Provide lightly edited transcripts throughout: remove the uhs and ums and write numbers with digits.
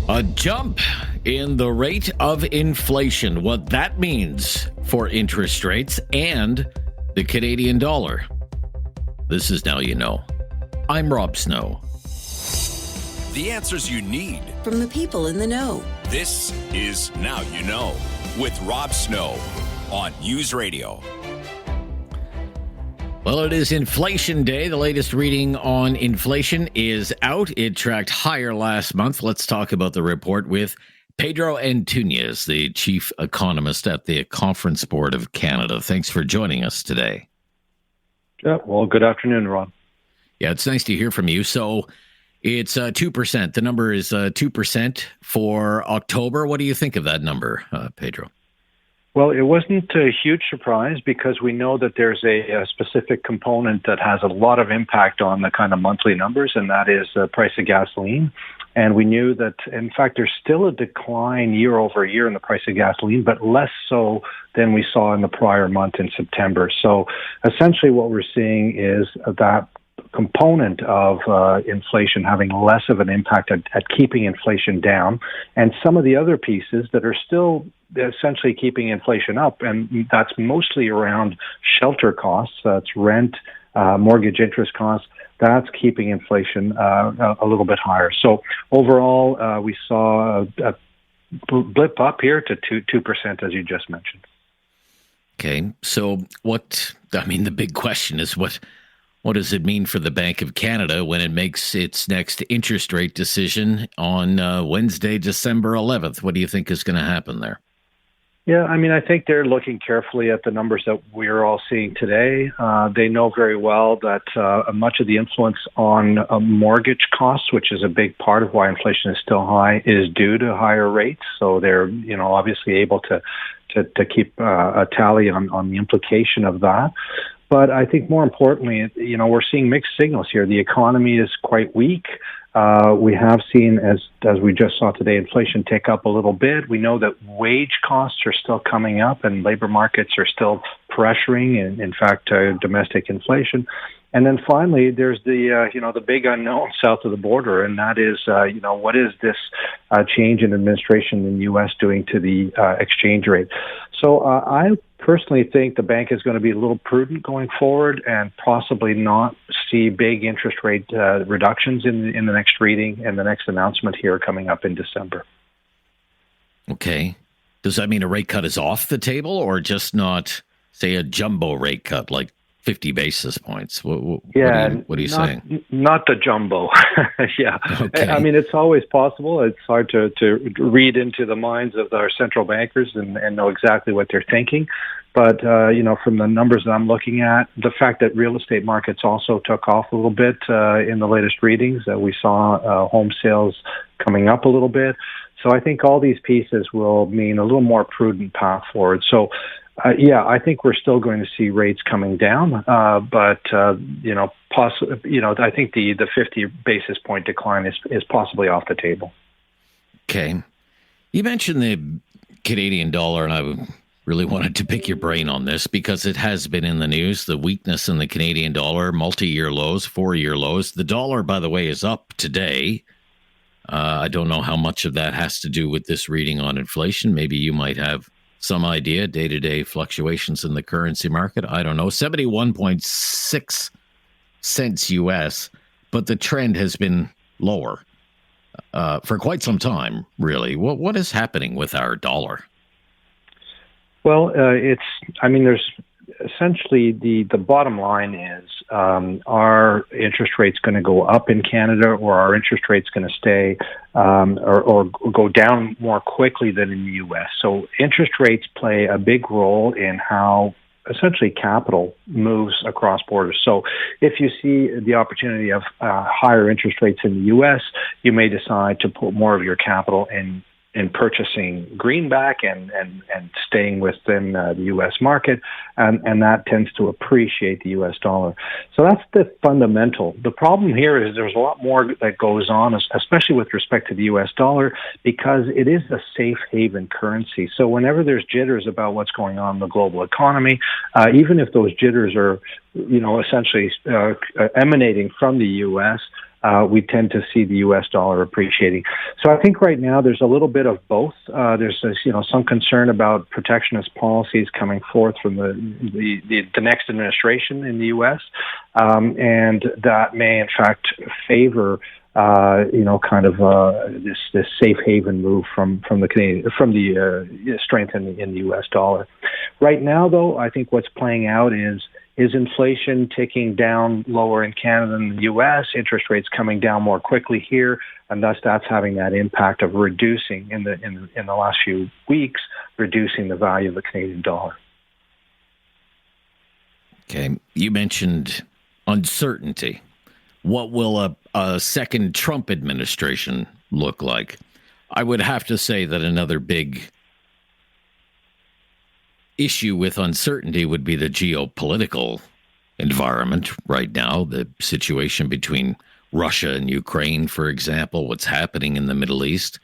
A jump in the rate of inflation, what that means for interest rates and the Canadian dollar. This is Now You Know. I'm Rob Snow. The answers you need from the people in the know. This is Now You Know with Rob Snow on News Radio. Well, it is inflation day. The latest reading on inflation is out. It tracked higher last month. Let's talk about the report with Pedro Antunes, the chief economist at the Conference Board of Canada. Thanks for joining us today. Yeah, well, good afternoon, Rob. Yeah, it's nice to hear from you. So it's 2%. The number is 2% for October. What do you think of that number, Pedro? Well, it wasn't a huge surprise because we know that there's a specific component that has a lot of impact on the kind of monthly numbers, and that is the price of gasoline. And we knew that, in fact, there's still a decline year over year in the price of gasoline, but less so than we saw in the prior month in September. So essentially what we're seeing is that component of inflation having less of an impact at keeping inflation down, and some of the other pieces that are still essentially keeping inflation up, and that's mostly around shelter costs, that's rent, mortgage interest costs, that's keeping inflation a little bit higher. So overall, we saw a blip up here to 2%, as you just mentioned. Okay, so the big question is what does it mean for the Bank of Canada when it makes its next interest rate decision on Wednesday, December 11th? What do you think is going to happen there? Yeah, I think they're looking carefully at the numbers that we're all seeing today. They know very well that much of the influence on mortgage costs, which is a big part of why inflation is still high, is due to higher rates. So they're, obviously able to keep a tally on the implication of that. But I think more importantly, we're seeing mixed signals here. The economy is quite weak. We have seen, as we just saw today, inflation tick up a little bit. We know that wage costs are still coming up and labor markets are still pressuring, in fact, domestic inflation. And then finally, there's the big unknown south of the border, and that is, what is this change in administration in the U.S. doing to the exchange rate? So I personally think the bank is going to be a little prudent going forward and possibly not see big interest rate reductions in the next reading and the next announcement here coming up in December. Okay. Does that mean a rate cut is off the table or just not, say, a jumbo rate cut like 50 basis points? What are you saying? Not the jumbo. Yeah. Okay. It's always possible. It's hard to read into the minds of our central bankers and know exactly what they're thinking. But, from the numbers that I'm looking at, the fact that real estate markets also took off a little bit in the latest readings, that we saw home sales coming up a little bit. So I think all these pieces will mean a little more prudent path forward. So I think we're still going to see rates coming down, but I think the 50 basis point decline is possibly off the table. Okay. You mentioned the Canadian dollar, and I really wanted to pick your brain on this because it has been in the news, the weakness in the Canadian dollar, multi-year lows, 4-year lows. The dollar, by the way, is up today. I don't know how much of that has to do with this reading on inflation. Maybe you might have some idea, day-to-day fluctuations in the currency market. I don't know, 71.6 cents U.S., but the trend has been lower for quite some time, really. What is happening with our dollar? Well, there's essentially the bottom line is, are interest rates going to go up in Canada, or are interest rates going to stay or go down more quickly than in the U.S.? So interest rates play a big role in how essentially capital moves across borders. So if you see the opportunity of higher interest rates in the U.S., you may decide to put more of your capital in purchasing greenback and staying within the U.S. market, and that tends to appreciate the U.S. dollar. So that's the fundamental. The problem here is there's a lot more that goes on, especially with respect to the U.S. dollar, because it is a safe haven currency. So whenever there's jitters about what's going on in the global economy, even if those jitters are, essentially emanating from the U.S., we tend to see the U.S. dollar appreciating. So I think right now there's a little bit of both. There's some concern about protectionist policies coming forth from the next administration in the U.S., and that may in fact favor this safe haven move from the strength in the U.S. dollar. Right now, though, I think what's playing out is inflation ticking down lower in Canada than the U.S., interest rates coming down more quickly here, and thus that's having that impact of reducing in the last few weeks, reducing the value of the Canadian dollar. Okay, you mentioned uncertainty. What will a second Trump administration look like? I would have to say that another big issue with uncertainty would be the geopolitical environment right now, the situation between Russia and Ukraine, for example, what's happening in the Middle East.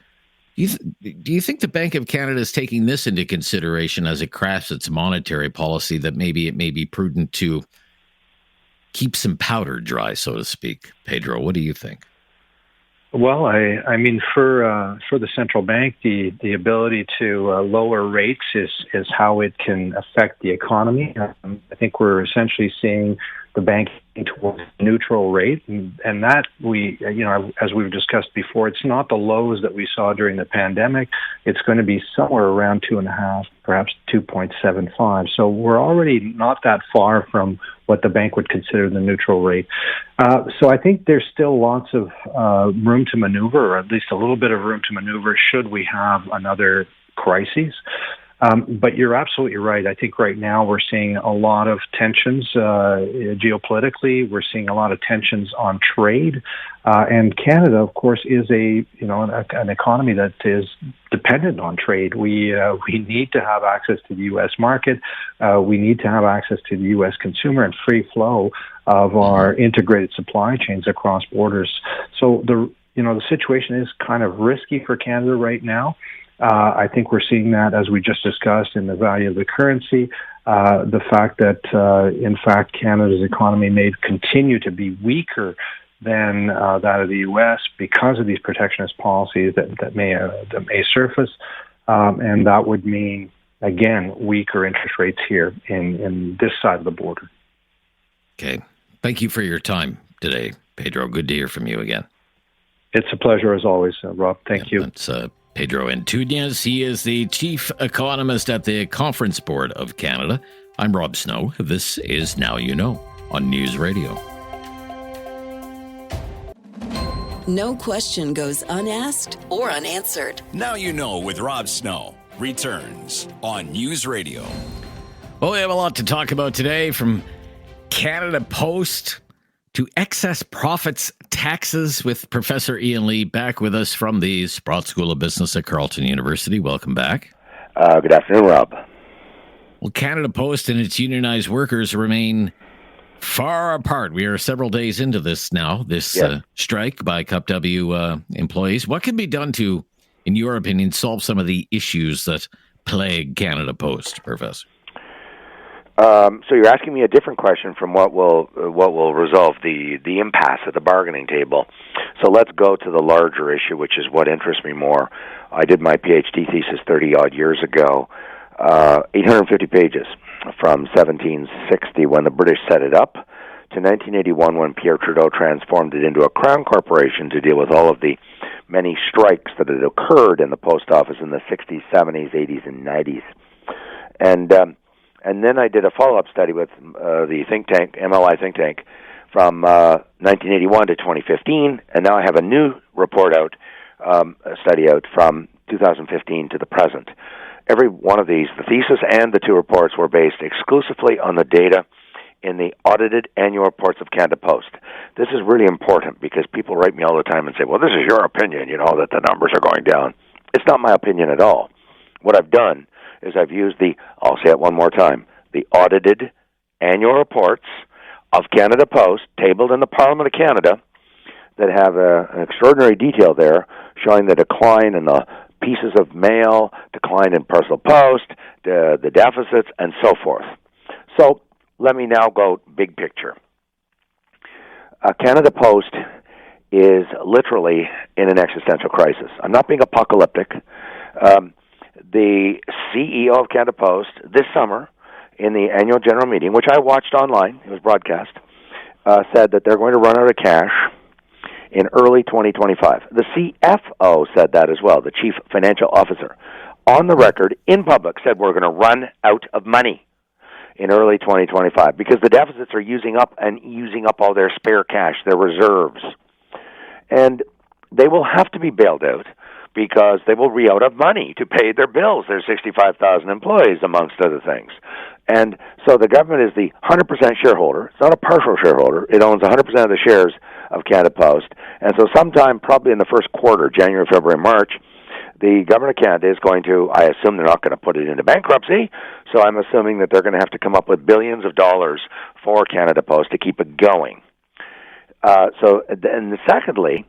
Do you think the Bank of Canada is taking this into consideration as it crafts its monetary policy, that maybe it may be prudent to keep some powder dry, so to speak? Pedro, what do you think? Well, I mean, for the central bank, the ability to lower rates is how it can affect the economy. I think we're essentially seeing the bank towards a neutral rate, and that as we've discussed before, it's not the lows that we saw during the pandemic. It's going to be somewhere around 2.5, perhaps 2.75. So we're already not that far from what the bank would consider the neutral rate. So I think there's still lots of room to maneuver, or at least a little bit of room to maneuver, should we have another crisis. But you're absolutely right. I think right now we're seeing a lot of tensions geopolitically. We're seeing a lot of tensions on trade, and Canada, of course, is an economy that is dependent on trade. We need to have access to the U.S. market. We need to have access to the U.S. consumer and free flow of our integrated supply chains across borders. So the situation is kind of risky for Canada right now. I think we're seeing that, as we just discussed, in the value of the currency, the fact that, in fact, Canada's economy may continue to be weaker than that of the U.S. because of these protectionist policies that may surface, and that would mean, again, weaker interest rates here in this side of the border. Okay. Thank you for your time today, Pedro. Good to hear from you again. It's a pleasure, as always, Rob. Thank you. That's Pedro Antunes. He is the chief economist at the Conference Board of Canada. I'm Rob Snow. This is Now You Know on News Radio. No question goes unasked or unanswered. Now You Know with Rob Snow returns on News Radio. Well, we have a lot to talk about today, from Canada Post to excess profits taxes, with Professor Ian Lee back with us from the Sprott School of Business at Carleton University. Welcome back. Good afternoon, Rob. Well, Canada Post and its unionized workers remain far apart. We are several days into this now, strike by CUPW employees. What can be done to, in your opinion, solve some of the issues that plague Canada Post, Professor? So you're asking me a different question from what will resolve the impasse at the bargaining table. So let's go to the larger issue, which is what interests me more. I did my PhD thesis 30-odd years ago, 850 pages, from 1760 when the British set it up to 1981 when Pierre Trudeau transformed it into a crown corporation to deal with all of the many strikes that had occurred in the post office in the 60s, 70s, 80s, and 90s. And then I did a follow-up study with the think tank, MLI think tank, from 1981 to 2015, and now I have a new report out, a study out from 2015 to the present. Every one of these, the thesis and the two reports, were based exclusively on the data in the audited annual reports of Canada Post. This is really important because people write me all the time and say, well, this is your opinion, that the numbers are going down. It's not my opinion at all. What I've done is I've used I'll say it one more time, the audited annual reports of Canada Post, tabled in the Parliament of Canada, that have an extraordinary detail there showing the decline in the pieces of mail, decline in parcel post, the deficits, and so forth. So let me now go big picture. Canada Post is literally in an existential crisis. I'm not being apocalyptic. The CEO of Canada Post this summer in the annual general meeting, which I watched online, it was broadcast, said that they're going to run out of cash in early 2025. The CFO said that as well, the Chief Financial Officer. On the record, in public, said we're going to run out of money in early 2025 because the deficits are using up all their spare cash, their reserves. And they will have to be bailed out because they will be out of money to pay their bills. There's 65,000 employees, amongst other things. And so the government is the 100% shareholder. It's not a partial shareholder. It owns 100% of the shares of Canada Post. And so sometime probably in the first quarter, January, February, March, the government of Canada is going to, I assume they're not going to put it into bankruptcy, so I'm assuming that they're going to have to come up with billions of dollars for Canada Post to keep it going. And secondly,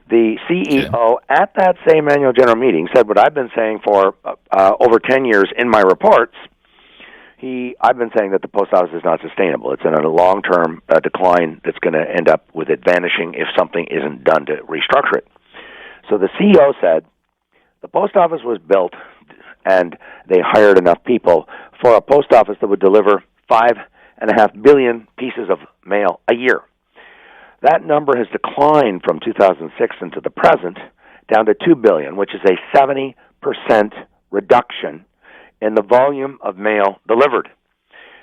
the CEO at that same annual general meeting said what I've been saying for over 10 years in my reports. I've been saying that the post office is not sustainable. It's in a long-term decline that's going to end up with it vanishing if something isn't done to restructure it. So the CEO said the post office was built and they hired enough people for a post office that would deliver 5.5 billion pieces of mail a year. That number has declined from 2006 into the present down to 2 billion, which is a 70% reduction in the volume of mail delivered.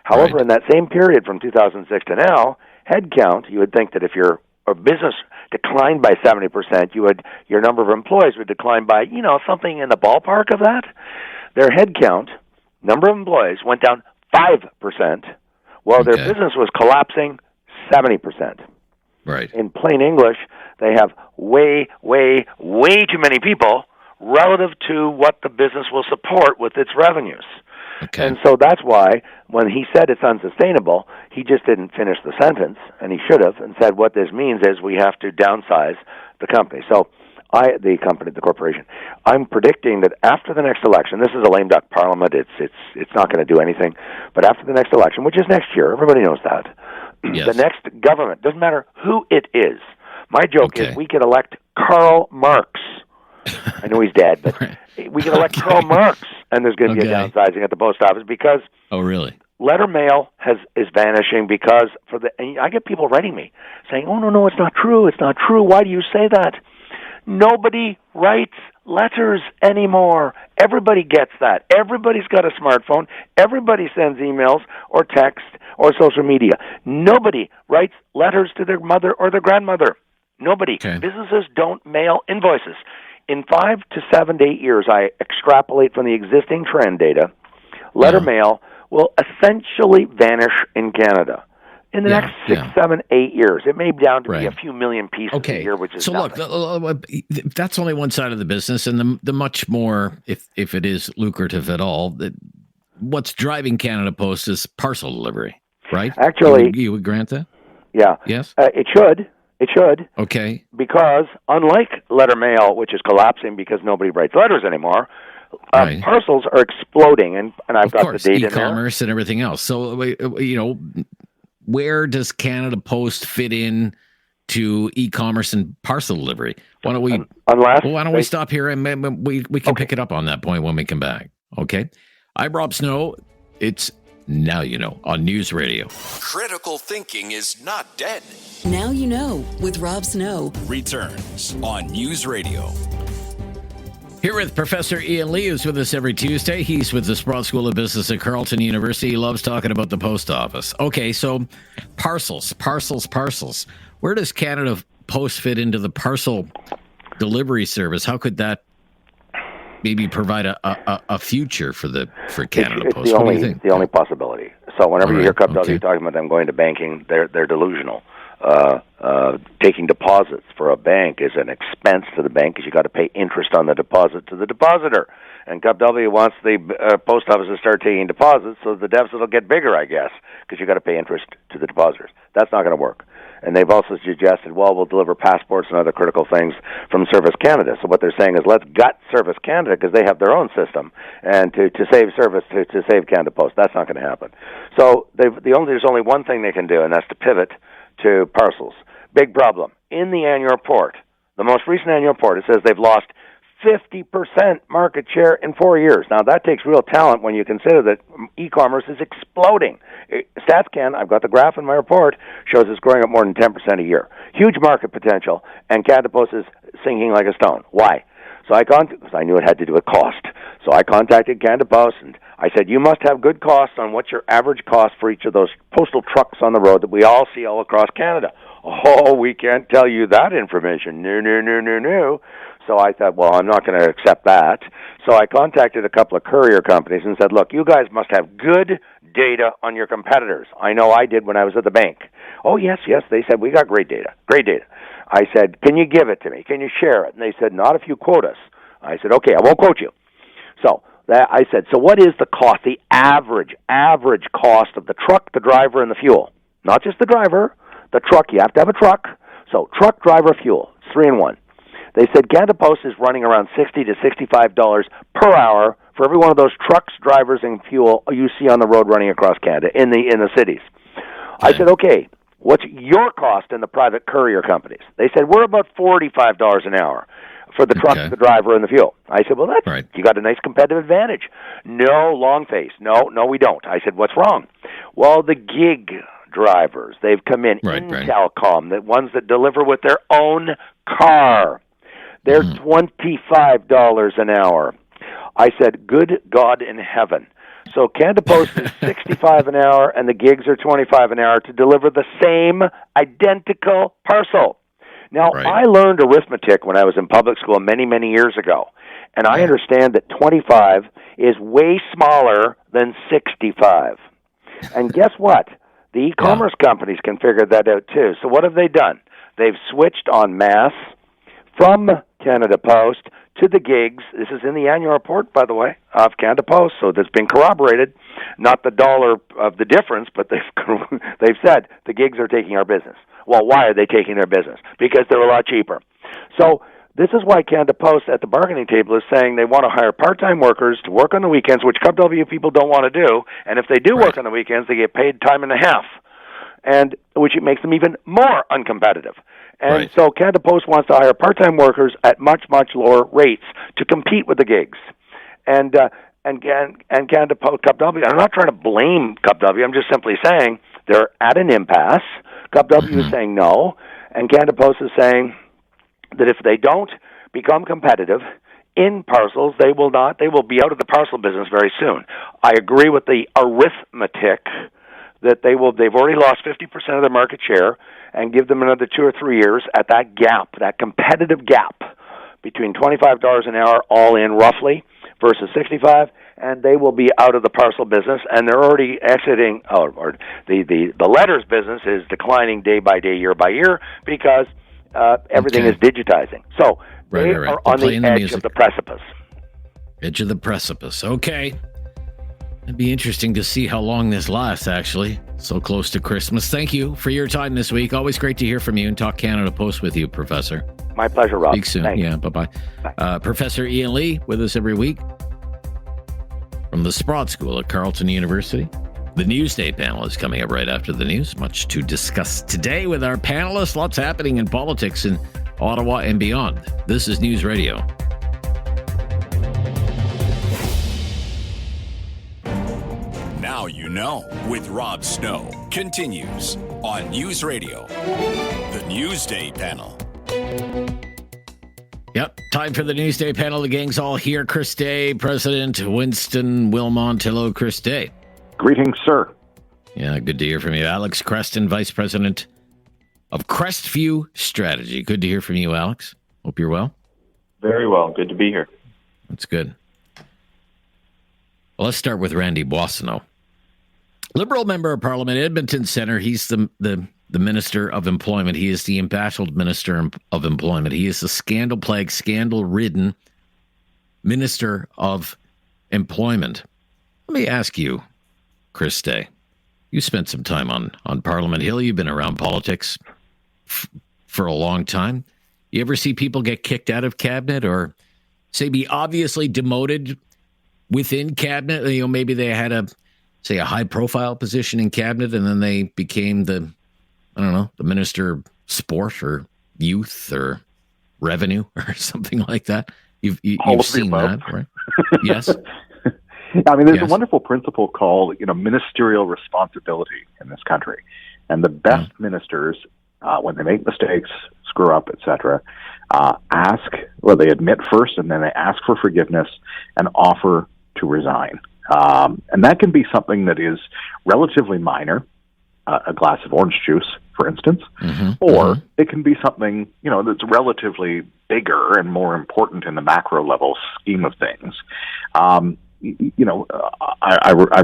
However, in that same period from 2006 to now, headcount, you would think that if your business declined by 70%, your number of employees would decline by, something in the ballpark of that. Their headcount, number of employees, went down 5%, while their business was collapsing 70%. Right. In plain English, they have way, way, way too many people relative to what the business will support with its revenues. Okay. And so that's why when he said it's unsustainable, he just didn't finish the sentence, and he should have, and said what this means is we have to downsize the company. So the corporation, I'm predicting that after the next election, this is a lame duck parliament, it's not going to do anything, but after the next election, which is next year, everybody knows that, the next government, doesn't matter who it is. My joke is we could elect Karl Marx. I know he's dead, but we can elect Karl Marx, and there's going to be a downsizing at the post office because letter mail is vanishing because and I get people writing me saying, "Oh no, it's not true. It's not true. Why do you say that?" Nobody writes letters anymore. Everybody gets that. Everybody's got a smartphone. Everybody sends emails or text or social media. Nobody writes letters to their mother or their grandmother. Nobody. Okay. Businesses don't mail invoices. In 5 to 7 to 8 years, I extrapolate from the existing trend data, letter mail will essentially vanish in Canada. In the next 6, 7, 8 years, it may be down to be a few million pieces a year, which is nothing. Look, that's only one side of the business, and the much more, if it is lucrative at all, what's driving Canada Post is parcel delivery, right? Actually, you would grant that? Yeah. Yes. It should. It should. Okay. Because unlike letter mail, which is collapsing because nobody writes letters anymore, parcels are exploding, and I've got the data in there. E-commerce and everything else. So, where does Canada Post fit in to e-commerce and parcel delivery? Why don't we stop here and we can pick it up on that point when we come back? Okay. I'm Rob Snow. It's Now You Know on News Radio. Critical thinking is not dead. Now You Know with Rob Snow returns on News Radio. Here with Professor Ian Lee, who's with us every Tuesday. He's with the Sproul School of Business at Carleton University. He loves talking about the post office. Okay, so parcels. Where does Canada Post fit into the parcel delivery service? How could that maybe provide a future for Canada Post? What do you think? It's the only possibility. So whenever you hear CupW talking about them going to banking, they're delusional. Taking deposits for a bank is an expense to the bank because you got to pay interest on the deposit to the depositor. And CupW wants the post office to start taking deposits, so the deficit will get bigger, I guess, because you got to pay interest to the depositors. That's not going to work. And they've also suggested, we'll deliver passports and other critical things from Service Canada. So what they're saying is, let's gut Service Canada because they have their own system, and to save service to save Canada Post. That's not going to happen. So there's only one thing they can do, and that's to pivot to parcels. Big problem. in the annual report, the most recent annual report, it says they've lost 50% market share in 4 years. Now, that takes real talent when you consider that e-commerce is exploding. StatsCan, I've got the graph in my report, shows it's growing at more than 10% a year. Huge market potential, and Canada Post is sinking like a stone. Why? So because I knew it had to do with cost. So I contacted Canada Post, and I said, you must have good costs on what's your average cost for each of those postal trucks on the road that we all see all across Canada. Oh, we can't tell you that information. No. So I thought, well, I'm not going to accept that. So I contacted a couple of courier companies and said, look, you guys must have good data on your competitors. I know I did when I was at the bank. Oh, yes. They said, we got great data. I said, can you give it to me? Can you share it? And they said, not if you quote us. I said, okay, I won't quote you. So I said, so what is the cost, the average cost of the truck, the driver, and the fuel? Not just the driver, the truck. You have to have a truck. So truck, driver, fuel. It's 3 in 1. They said Canada Post is running around $60 to $65 per hour for every one of those trucks, drivers, and fuel you see on the road running across Canada in the cities. I said, okay, what's your cost in the private courier companies? They said, we're about $45 an hour for the truck, the driver, and the fuel. I said, well, that's right. You got a nice competitive advantage. No, long face. No, we don't. I said, what's wrong? Well, the gig drivers, they've come in telecom, the ones that deliver with their own car. They're $25 an hour. I said, good God in heaven. So Canada Post is $65 an hour, and the gigs are $25 an hour to deliver the same identical parcel. Now, I learned arithmetic when I was in public school many, many years ago, and I understand that 25 is way smaller than 65. And guess what? The e-commerce companies can figure that out too. So what have they done? They've switched en masse from Canada Post to the gigs. This is in the annual report, by the way, of Canada Post, so that's been corroborated. Not the dollar of the difference, but they've said the gigs are taking our business. Well, why are they taking their business? Because they're a lot cheaper. So this is why Canada Post at the bargaining table is saying they want to hire part-time workers to work on the weekends, which Club W people don't want to do. And if they do work on the weekends, they get paid time and a half, and which it makes them even more uncompetitive. And so Canada Post wants to hire part-time workers at much, much lower rates to compete with the gigs. And Canada Post, Club W, I'm not trying to blame Club W, I'm just simply saying they're at an impasse. Club W is saying no, and Canada Post is saying that if they don't become competitive in parcels, they will be out of the parcel business very soon. I agree with the arithmetic that they've already lost 50% of their market share, and give them another 2 or 3 years at that gap, that competitive gap between $25 an hour all in roughly versus 65, and they will be out of the parcel business, and they're already exiting, or the letters business is declining day by day, year by year, because everything is digitizing. So they are on the edge of the precipice. Edge of the precipice. Okay. It'd be interesting to see how long this lasts, actually. So close to Christmas. Thank you for your time this week. Always great to hear from you and talk Canada Post with you, Professor. My pleasure, Rob. Speak soon. Thanks. Yeah, bye-bye. Professor Ian Lee with us every week from the Sprott School at Carleton University. The Newsday panel is coming up right after the news. Much to discuss today with our panelists. Lots happening in politics in Ottawa and beyond. This is News Radio. Now you know with Rob Snow continues on News Radio. The Newsday panel. Yep, time for the Newsday panel. The gang's all here. Chris Day, President Winston Wilmont. Hello, Chris Day. Greetings, sir. Yeah, good to hear from you. Alex Creston, Vice President of Crestview Strategy. Good to hear from you, Alex. Hope you're well. Very well. Good to be here. That's good. Well, let's start with Randy Boissonnault. Liberal member of Parliament, Edmonton Centre. He's the Minister of Employment. He is the embattled Minister of Employment. He is the scandal-plagued, scandal-ridden Minister of Employment. Let me ask you, Chris Day, you spent some time on Parliament Hill. You've been around politics for a long time. You ever see people get kicked out of cabinet or, say, be obviously demoted within cabinet? You know, maybe they had a high-profile position in cabinet, and then they became the Minister of Sport or youth or revenue or something like that? You've All of the seen above. that, right? Yes. I mean, there's Yes. a wonderful principle called, ministerial responsibility in this country. And the best ministers, when they make mistakes, screw up, etc., they admit first and then they ask for forgiveness and offer to resign. And that can be something that is relatively minor, a glass of orange juice, for instance, or it can be something, that's relatively bigger and more important in the macro level scheme of things. I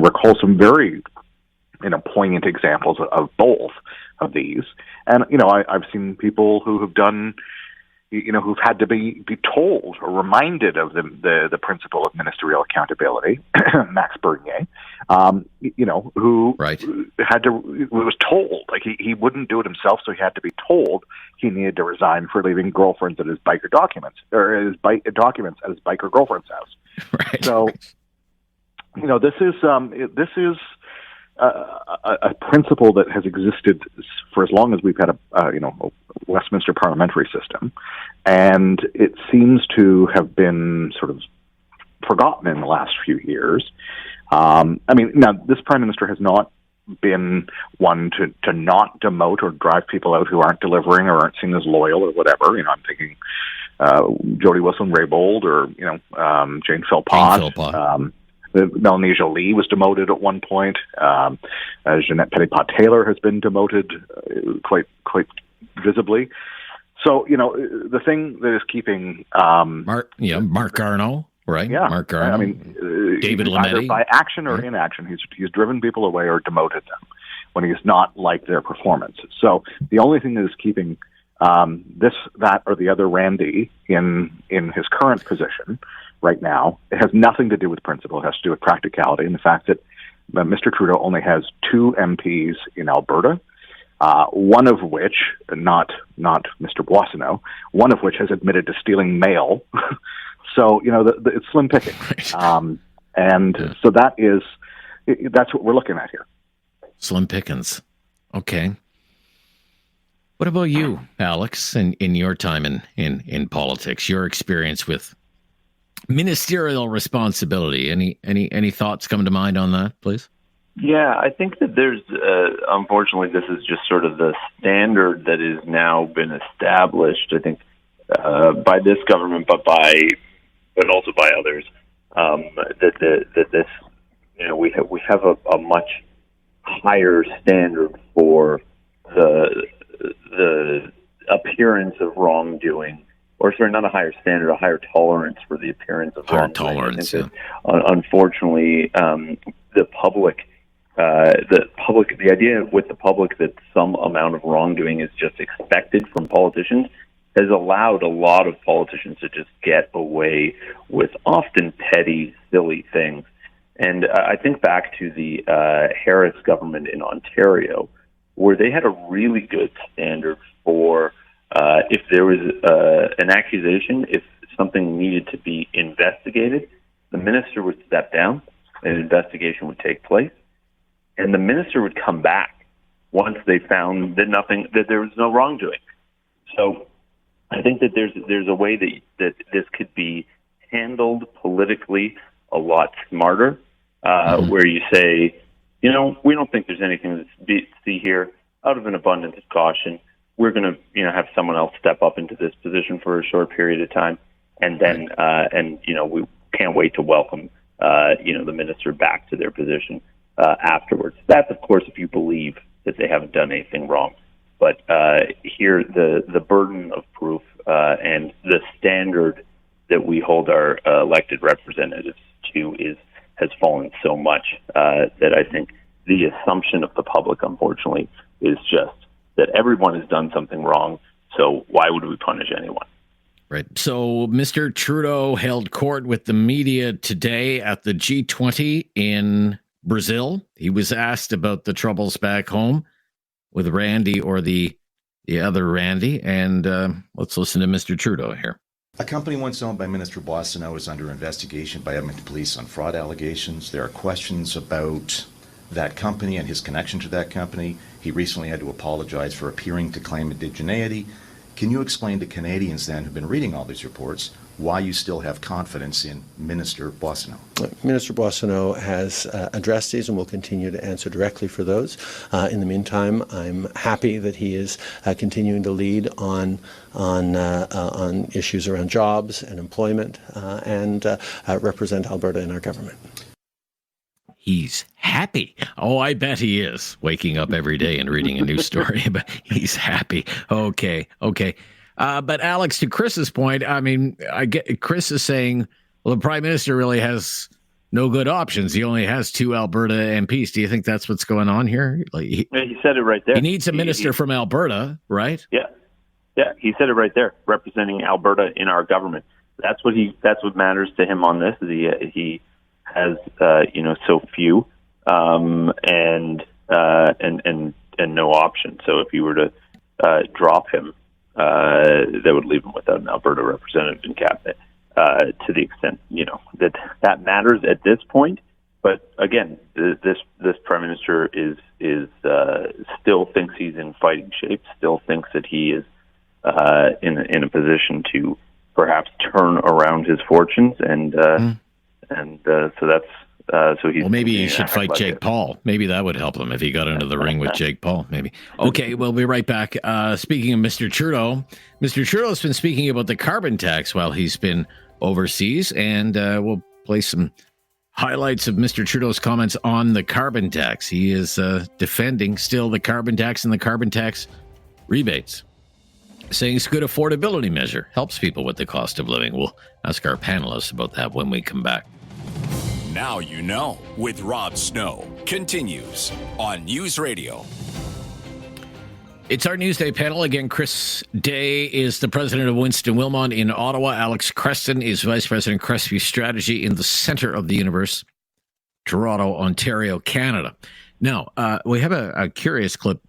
recall some very, poignant examples of both of these. And, I've seen people who have done, who've had to be told or reminded of the principle of ministerial accountability, Max Bernier, who Right. was told, like he wouldn't do it himself, so he had to be told he needed to resign for leaving girlfriends at his biker documents, or documents at his biker girlfriend's house. Right. So, this is a principle that has existed for as long as we've had a Westminster parliamentary system, and it seems to have been sort of forgotten in the last few years. Now this prime minister has not been one to not demote or drive people out who aren't delivering or aren't seen as loyal or whatever. I'm thinking Jody Wilson-Raybould or Jane Philpott. Melanie Joly was demoted at one point. Jeanette Petitpas-Taylor has been demoted quite visibly. So, the thing that is keeping Mark Garneau, right? Yeah, Mark Garneau. David either Lametti. by action or inaction, he's driven people away or demoted them when he's not liked their performance. So the only thing that is keeping this, that, or the other Randy in his current position right now, it has nothing to do with principle. It has to do with practicality and the fact that Mr. Trudeau only has 2 MPs in Alberta, one of which, not Mr. Boissonneau, one of which has admitted to stealing mail. So, it's slim picking. So that's what we're looking at here. Slim pickings. Okay. What about you, Alex, in your time in politics, your experience with ministerial responsibility? Any thoughts come to mind on that, please? Yeah, I think that there's, unfortunately, this is just sort of the standard that has now been established, I think, by this government, but also by others, that this, we have a much higher standard for the appearance of wrongdoing, or sorry, not a higher standard, a higher tolerance for the appearance of Higher wrongdoing. tolerance, I think that, unfortunately, the idea with the public that some amount of wrongdoing is just expected from politicians has allowed a lot of politicians to just get away with often petty, silly things. And I think back to the Harris government in Ontario, where they had a really good standard for if there was an accusation, if something needed to be investigated, the minister would step down, an investigation would take place, and the minister would come back once they found that there was no wrongdoing. So I think that there's a way that this could be handled politically a lot smarter, where you say, we don't think there's anything to see here. Out of an abundance of caution, we're going to, have someone else step up into this position for a short period of time, and then, we can't wait to welcome, the minister back to their position afterwards. That's, of course, if you believe that they haven't done anything wrong. But here, the burden of proof and the standard that we hold our elected representatives to has fallen so much that I think the assumption of the public, unfortunately, is just that everyone has done something wrong, so why would we punish anyone? Right. So Mr. Trudeau held court with the media today at the G20 in Brazil. He was asked about the troubles back home with Randy or the other Randy, and let's listen to Mr. Trudeau here. A company once owned by Minister Boissonneau is under investigation by Edmonton Police on fraud allegations. There are questions about that company and his connection to that company. He recently had to apologize for appearing to claim indigeneity. Can you explain to Canadians then who've been reading all these reports why you still have confidence in Minister Boissonnault? Minister Boissonnault has addressed these and will continue to answer directly for those. In the meantime, I'm happy that he is continuing to lead on issues around jobs and employment and represent Alberta in our government. He's happy. Oh, I bet he is. Waking up every day and reading a news story, but he's happy. Okay. But Alex, to Chris's point, I mean, I get Chris is saying, well, the Prime Minister really has no good options. He only has 2 Alberta MPs. Do you think that's what's going on here? Like He said it right there. He needs a minister from Alberta, right? Yeah, he said it right there, representing Alberta in our government. That's what matters to him on this. Is he has so few and no option. So if you were to drop him, that would leave him without an Alberta representative in cabinet. To the extent that matters at this point. But again, this Prime Minister is still thinks he's in fighting shape. Still thinks that he is in a position to perhaps turn around his fortunes, and so that's so he's. Well, maybe he should fight Jake Paul. Maybe that would help him if he got into the ring with Jake Paul. Maybe. Okay, we'll be right back. Speaking of Mr. Trudeau's been speaking about the carbon tax while he's been overseas, and we'll play some highlights of Mr. Trudeau's comments on the carbon tax. He is defending still the carbon tax and the carbon tax rebates, saying it's a good affordability measure, helps people with the cost of living. We'll ask our panelists about that when we come back. Now you know with Rob Snow continues on News Radio. It's our Newsday panel. Again, Chris Day is the president of Winston Wilmot in Ottawa. Alex Creston is vice president, Crestview Strategy in the center of the universe, Toronto, Ontario, Canada. Now, we have a curious clip.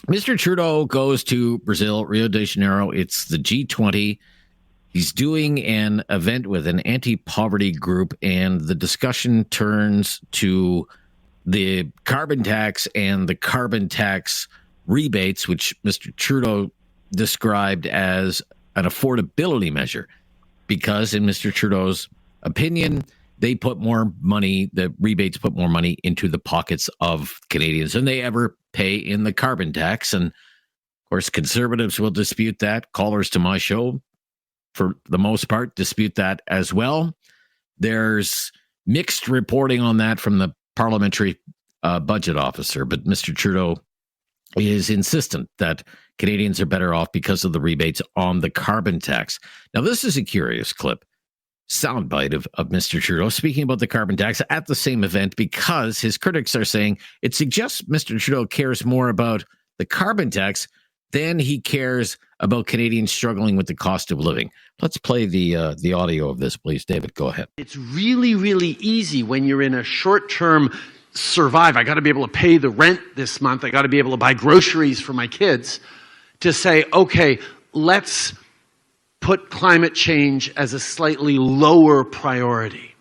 Mr. Trudeau goes to Brazil, Rio de Janeiro. It's the G20. He's doing an event with an anti-poverty group, and the discussion turns to the carbon tax and the carbon tax rebates, which Mr. Trudeau described as an affordability measure, because in Mr. Trudeau's opinion, they put more money, the rebates put more money into the pockets of Canadians than they ever pay in the carbon tax. And of course, conservatives will dispute that. Callers to my show, for the most part, dispute that as well. There's mixed reporting on that from the parliamentary budget officer, but Mr. Trudeau is insistent that Canadians are better off because of the rebates on the carbon tax. Now, this is a curious clip, soundbite of Mr. Trudeau speaking about the carbon tax at the same event, because his critics are saying it suggests Mr. Trudeau cares more about the carbon tax than he cares about Canadians struggling with the cost of living. Let's play the audio of this, please. David, go ahead. It's really, really easy when you're in a short-term survive. I got to be able to pay the rent this month. I got to be able to buy groceries for my kids, to say, okay, let's put climate change as a slightly lower priority.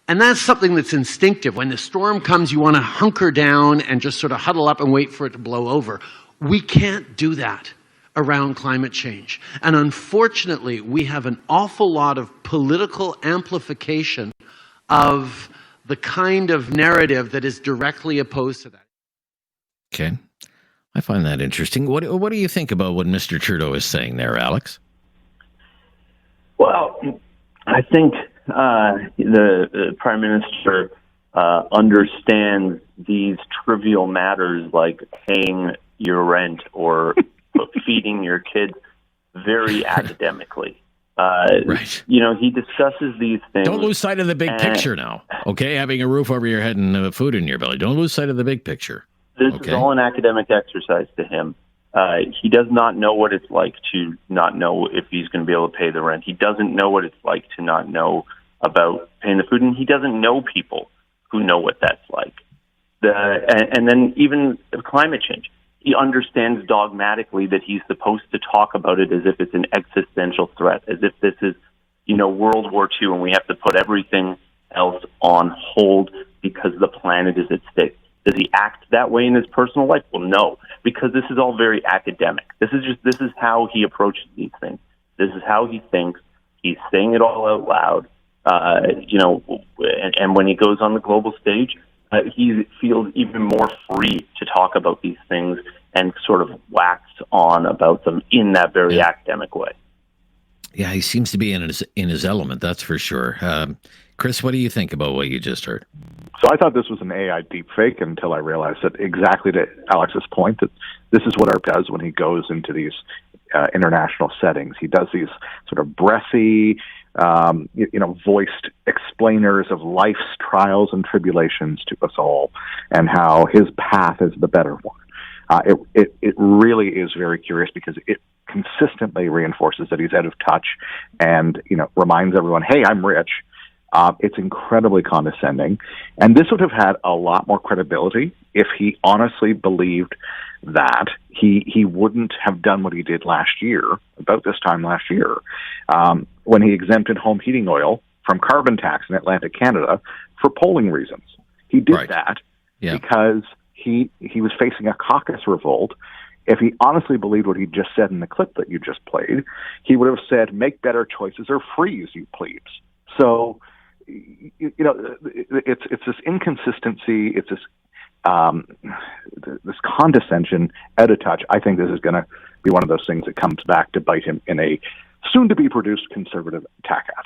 And that's something that's instinctive. When the storm comes, you want to hunker down and just sort of huddle up and wait for it to blow over. We can't do that around climate change. And unfortunately, we have an awful lot of political amplification of the kind of narrative that is directly opposed to that. Okay. I find that interesting. What do you think about what Mr. Trudeau is saying there, Alex? Well, I think the Prime Minister understands these trivial matters like paying your rent or feeding your kids very academically. Right. He discusses these things. Don't lose sight of the big picture now, okay? Having a roof over your head and food in your belly. Don't lose sight of the big picture. This is all an academic exercise to him. He does not know what it's like to not know if he's going to be able to pay the rent. He doesn't know what it's like to not know about paying the food, and he doesn't know people who know what that's like. And then even climate change. He understands dogmatically that he's supposed to talk about it as if it's an existential threat, as if this is, World War II and we have to put everything else on hold because the planet is at stake. Does he act that way in his personal life? Well, no, because this is all very academic. This is how he approaches these things. This is how he thinks. He's saying it all out loud. And when he goes on the global stage, he feels even more free to talk about these things and sort of wax on about them in that very academic way. Yeah, he seems to be in his element, that's for sure. Chris, what do you think about what you just heard? So I thought this was an AI deepfake until I realized that, exactly to Alex's point, that this is what Art does when he goes into these international settings. He does these sort of breathy, voiced explainers of life's trials and tribulations to us all, and how his path is the better one. It really is very curious, because it consistently reinforces that he's out of touch, and reminds everyone, "Hey, I'm rich." It's incredibly condescending, and this would have had a lot more credibility if he honestly believed that he wouldn't have done what he did last year, about this time last year, when he exempted home heating oil from carbon tax in Atlantic Canada for polling reasons. He did that because he was facing a caucus revolt. If he honestly believed what he just said in the clip that you just played, he would have said, "Make better choices or freeze, you plebes." So, it's this inconsistency, it's this condescension, out of touch. I think this is going to be one of those things that comes back to bite him in a soon-to-be-produced conservative attack ad.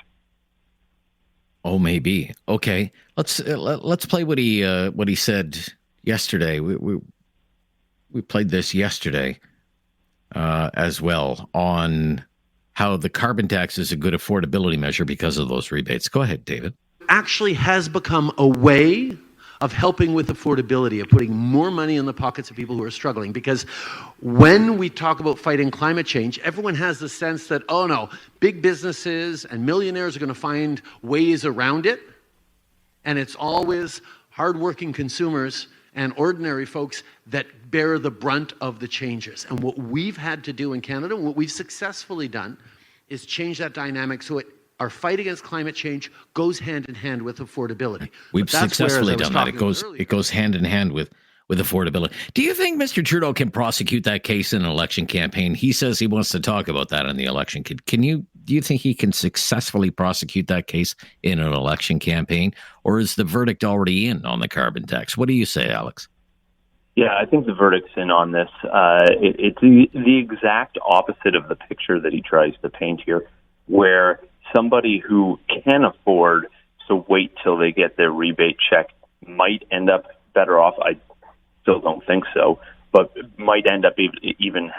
Oh, maybe. Okay, let's play what he said yesterday. We played this yesterday as well, on how the carbon tax is a good affordability measure because of those rebates. Go ahead, David. Actually has become a way of helping with affordability, of putting more money in the pockets of people who are struggling. Because when we talk about fighting climate change, everyone has the sense that, oh no, big businesses and millionaires are going to find ways around it. And it's always hardworking consumers and ordinary folks that bear the brunt of the changes. And what we've had to do in Canada, what we've successfully done, is change that dynamic so our fight against climate change goes hand in hand with affordability. We've successfully done that. It goes hand in hand with affordability. Do you think Mr. Trudeau can prosecute that case in an election campaign? He says he wants to talk about that in the election. Do you think he can successfully prosecute that case in an election campaign, or is the verdict already in on the carbon tax? What do you say, Alex? Yeah, I think the verdict's in on this. It's the exact opposite of the picture that he tries to paint here, where somebody who can afford to wait till they get their rebate check might end up better off. I still don't think so, but might end up even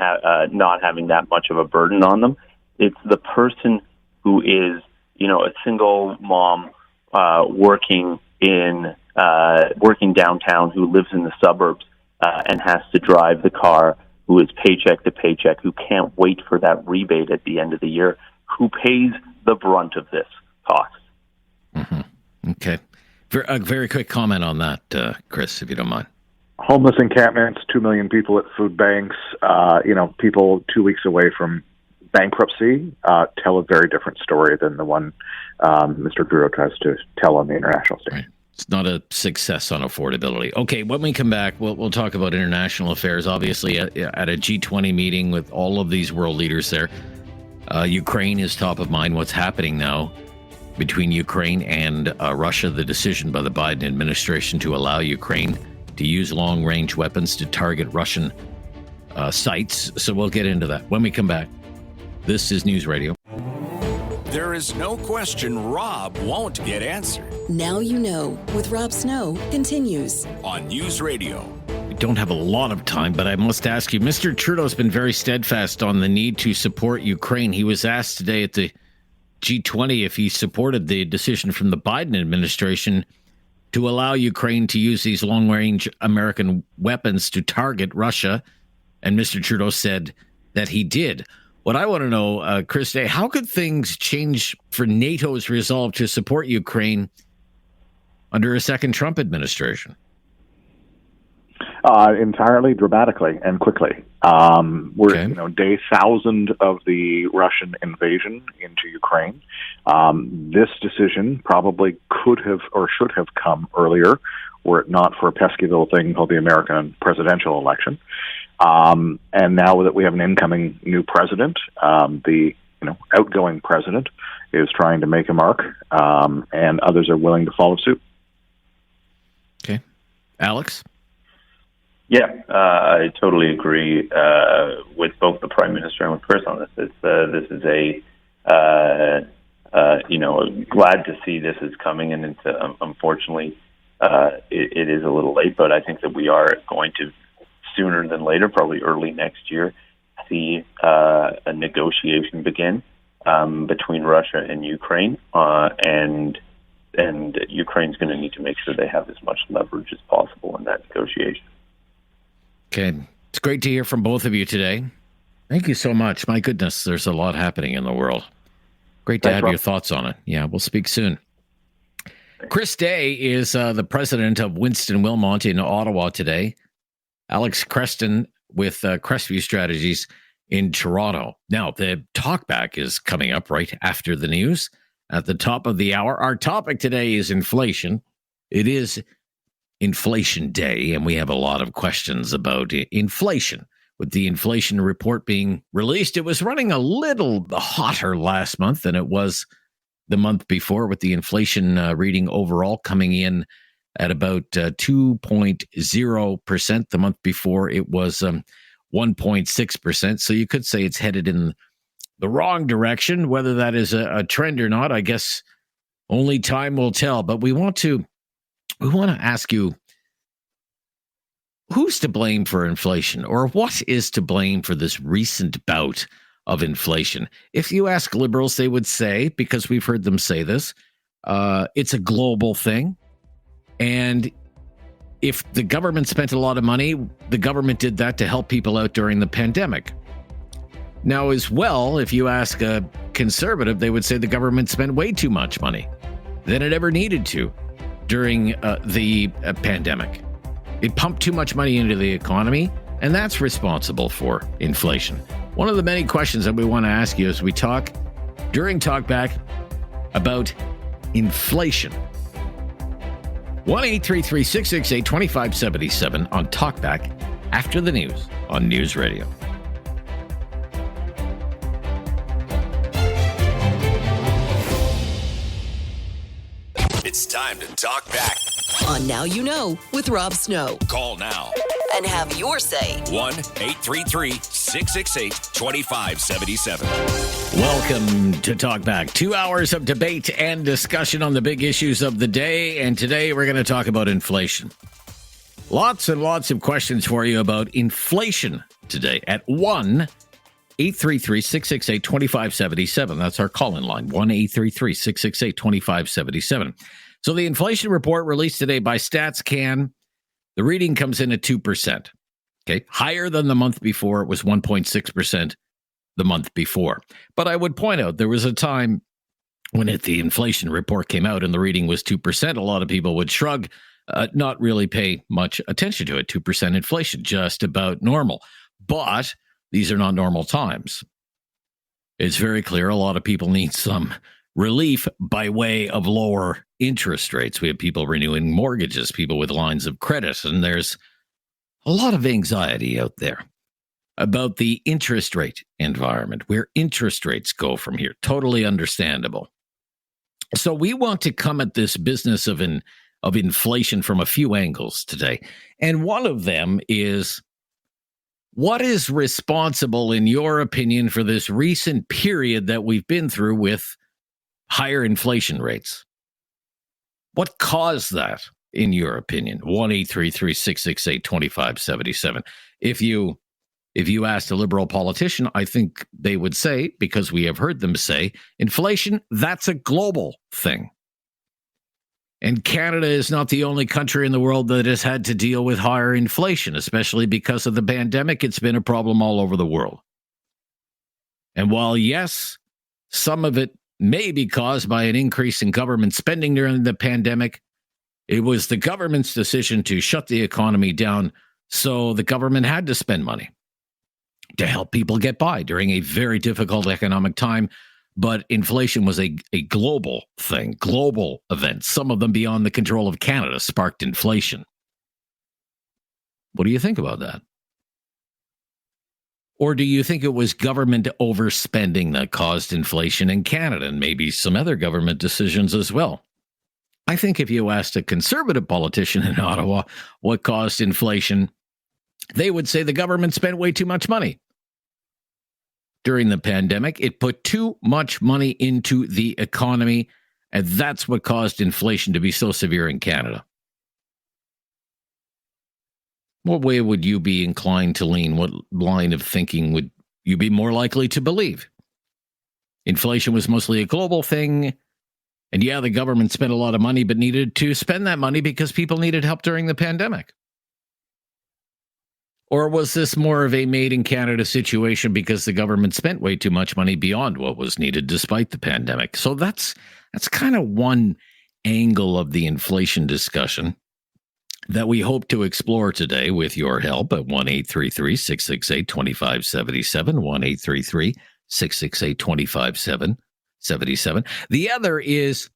not having that much of a burden on them. It's the person who is, a single mom working downtown, who lives in the suburbs and has to drive the car, who is paycheck to paycheck, who can't wait for that rebate at the end of the year, who pays the brunt of this cost. Mm-hmm. Okay. A very quick comment on that, Chris, if you don't mind. Homeless encampments, 2 million people at food banks, people 2 weeks away from bankruptcy tell a very different story than the one Mr. Trudeau tries to tell on the international stage. Right. It's not a success on affordability. Okay, when we come back, we'll talk about international affairs, obviously, at a G20 meeting with all of these world leaders there. Ukraine is top of mind. What's happening now between Ukraine and Russia, the decision by the Biden administration to allow Ukraine to use long-range weapons to target Russian sites. So we'll get into that when we come back. This is News Radio. There is no question Rob won't get answered. Now you know with Rob Snow continues on News Radio. We don't have a lot of time, but I must ask you, Mr. Trudeau's been very steadfast on the need to support Ukraine. He was asked today at the G20 if he supported the decision from the Biden administration to allow Ukraine to use these long-range American weapons to target Russia. And Mr. Trudeau said that he did. What I want to know, Chris Day, how could things change for NATO's resolve to support Ukraine under a second Trump administration? Entirely, dramatically, and quickly. We're day 1,000 of the Russian invasion into Ukraine. This decision probably could have or should have come earlier, were it not for a pesky little thing called the American presidential election. And now that we have an incoming new president, the outgoing president is trying to make a mark, and others are willing to follow suit. Okay. Alex? Yeah, I totally agree with both the Prime Minister and with Chris on this. This is glad to see this is coming, and it's unfortunately it is a little late, but I think that we are going to, sooner than later, probably early next year, see a negotiation begin between Russia and Ukraine, and Ukraine's going to need to make sure they have as much leverage as possible in that negotiation. Okay. It's great to hear from both of you today. Thank you so much. My goodness, there's a lot happening in the world. Great to have your thoughts on it. Yeah, we'll speak soon. Chris Day is the president of Winston Wilmot in Ottawa today. Alex Creston with Crestview Strategies in Toronto. Now, the Talkback is coming up right after the news at the top of the hour. Our topic today is inflation. It is Inflation Day, and we have a lot of questions about inflation. With the inflation report being released, it was running a little hotter last month than it was the month before, with the inflation reading overall coming in at about 2.0%. The month before, it was 1.6%. So you could say it's headed in the wrong direction. Whether that is a trend or not, I guess only time will tell. But we want to ask you, who's to blame for inflation, or what is to blame for this recent bout of inflation? If you ask liberals, they would say, because we've heard them say this, it's a global thing. And if the government spent a lot of money, the government did that to help people out during the pandemic. Now, as well, if you ask a conservative, they would say the government spent way too much money than it ever needed to during the pandemic. It pumped too much money into the economy, and that's responsible for inflation. One of the many questions that we want to ask you as we talk during Talkback about inflation. 1-833-668-2577 on Talkback after the news on News Radio. It's time to talk back. On Now You Know with Rob Snow. Call now. And have your say. 1-833-668-2577. Welcome to Talkback. 2 hours of debate and discussion on the big issues of the day. And today we're going to talk about inflation. Lots and lots of questions for you about inflation today at 1-833-668-2577. That's our call-in line, 1-833-668-2577. So the inflation report released today by StatsCan, the reading comes in at 2%. Okay, higher than the month before. It was 1.6% the month before. But I would point out there was a time when the inflation report came out and the reading was 2%. A lot of people would shrug, not really pay much attention to it. 2% inflation, just about normal. But these are not normal times. It's very clear a lot of people need some relief by way of lower interest rates. We have people renewing mortgages, people with lines of credit, and there's a lot of anxiety out there about the interest rate environment, where interest rates go from here. Totally understandable. So we want to come at this business of inflation from a few angles today. And one of them is, what is responsible, in your opinion, for this recent period that we've been through with higher inflation rates? What caused that, in your opinion? 1-833-668-2577. If you asked a liberal politician, I think they would say, because we have heard them say, inflation, that's a global thing. And Canada is not the only country in the world that has had to deal with higher inflation, especially because of the pandemic. It's been a problem all over the world. And while, yes, some of it may be caused by an increase in government spending during the pandemic, it was the government's decision to shut the economy down, so the government had to spend money to help people get by during a very difficult economic time. But inflation was a global thing, global event. Some of them beyond the control of Canada sparked inflation. What do you think about that? Or do you think it was government overspending that caused inflation in Canada and maybe some other government decisions as well? I think if you asked a conservative politician in Ottawa what caused inflation, they would say the government spent way too much money. During the pandemic, it put too much money into the economy, and that's what caused inflation to be so severe in Canada. What way would you be inclined to lean? What line of thinking would you be more likely to believe? Inflation was mostly a global thing, and yeah, the government spent a lot of money, but needed to spend that money because people needed help during the pandemic. Or was this more of a made-in-Canada situation because the government spent way too much money beyond what was needed despite the pandemic? So that's kind of one angle of the inflation discussion that we hope to explore today with your help at 1-833-668-2577, 1-833-668-2577. The other is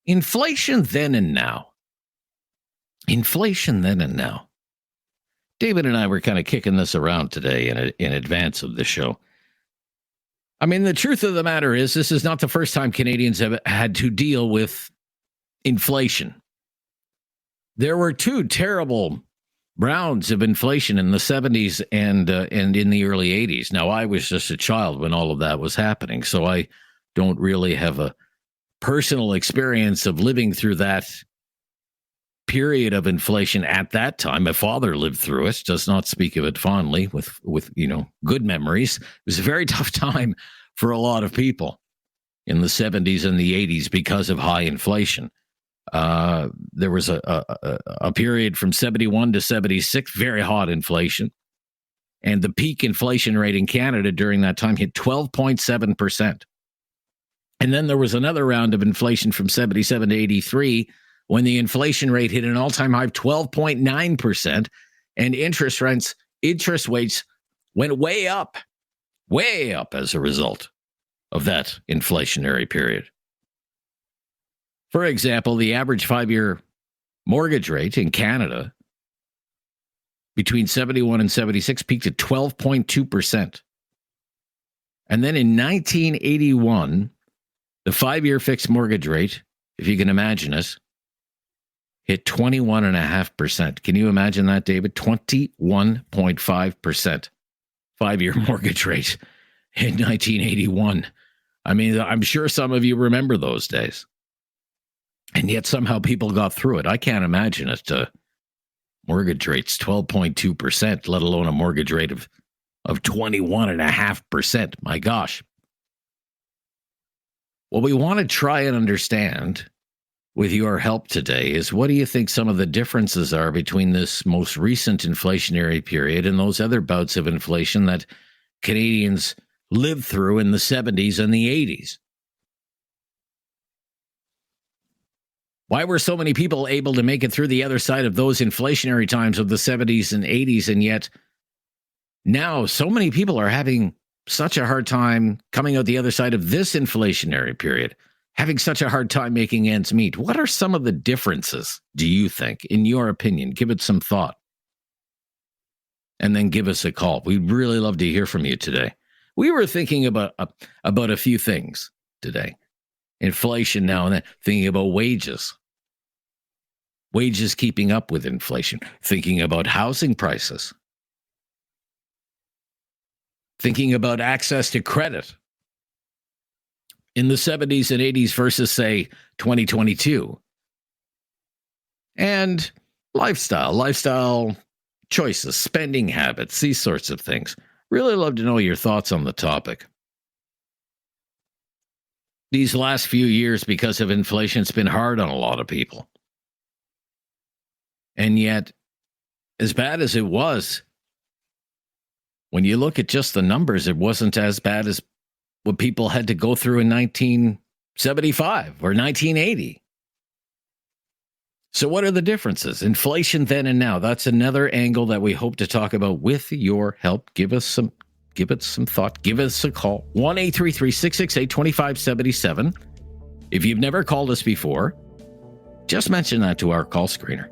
inflation then and now. Inflation then and now. David and I were kind of kicking this around today in advance of the show. I mean, the truth of the matter is this is not the first time Canadians have had to deal with inflation. There were two terrible rounds of inflation in the 70s and in the early 80s. Now, I was just a child when all of that was happening, so I don't really have a personal experience of living through that period of inflation at that time. My father lived through it, does not speak of it fondly with good memories. It was a very tough time for a lot of people in the 70s and the 80s because of high inflation. There was a period from 71 to 76, very hot inflation. And the peak inflation rate in Canada during that time hit 12.7%. And then there was another round of inflation from 77 to 83 when the inflation rate hit an all-time high of 12.9%. And interest rates went way up as a result of that inflationary period. For example, the average 5-year mortgage rate in Canada between 71 and 76 peaked at 12.2%. And then in 1981, the 5-year fixed mortgage rate, if you can imagine it, hit 21.5%. Can you imagine that, David? 21.5% 5-year mortgage rate in 1981. I mean, I'm sure some of you remember those days. And yet somehow people got through it. I can't imagine it. Mortgage rates 12.2%, let alone a mortgage rate of 21.5%. My gosh. What we want to try and understand with your help today is, what do you think some of the differences are between this most recent inflationary period and those other bouts of inflation that Canadians lived through in the 70s and the 80s? Why were so many people able to make it through the other side of those inflationary times of the 70s and 80s, and yet now so many people are having such a hard time coming out the other side of this inflationary period, having such a hard time making ends meet? What are some of the differences, do you think, in your opinion? Give it some thought. And then give us a call. We'd really love to hear from you today. We were thinking about a few things today. Inflation now and then, thinking about wages keeping up with inflation, thinking about housing prices, thinking about access to credit in the 70s and 80s versus, say, 2022, and lifestyle choices, spending habits, these sorts of things. Really love to know your thoughts on the topic. These last few years, because of inflation, it's been hard on a lot of people. And yet, as bad as it was, when you look at just the numbers, it wasn't as bad as what people had to go through in 1975 or 1980. So what are the differences? Inflation then and now. That's another angle that we hope to talk about with your help. Give it some thought. Give us a call. 1-833-668-2577. If you've never called us before, just mention that to our call screener,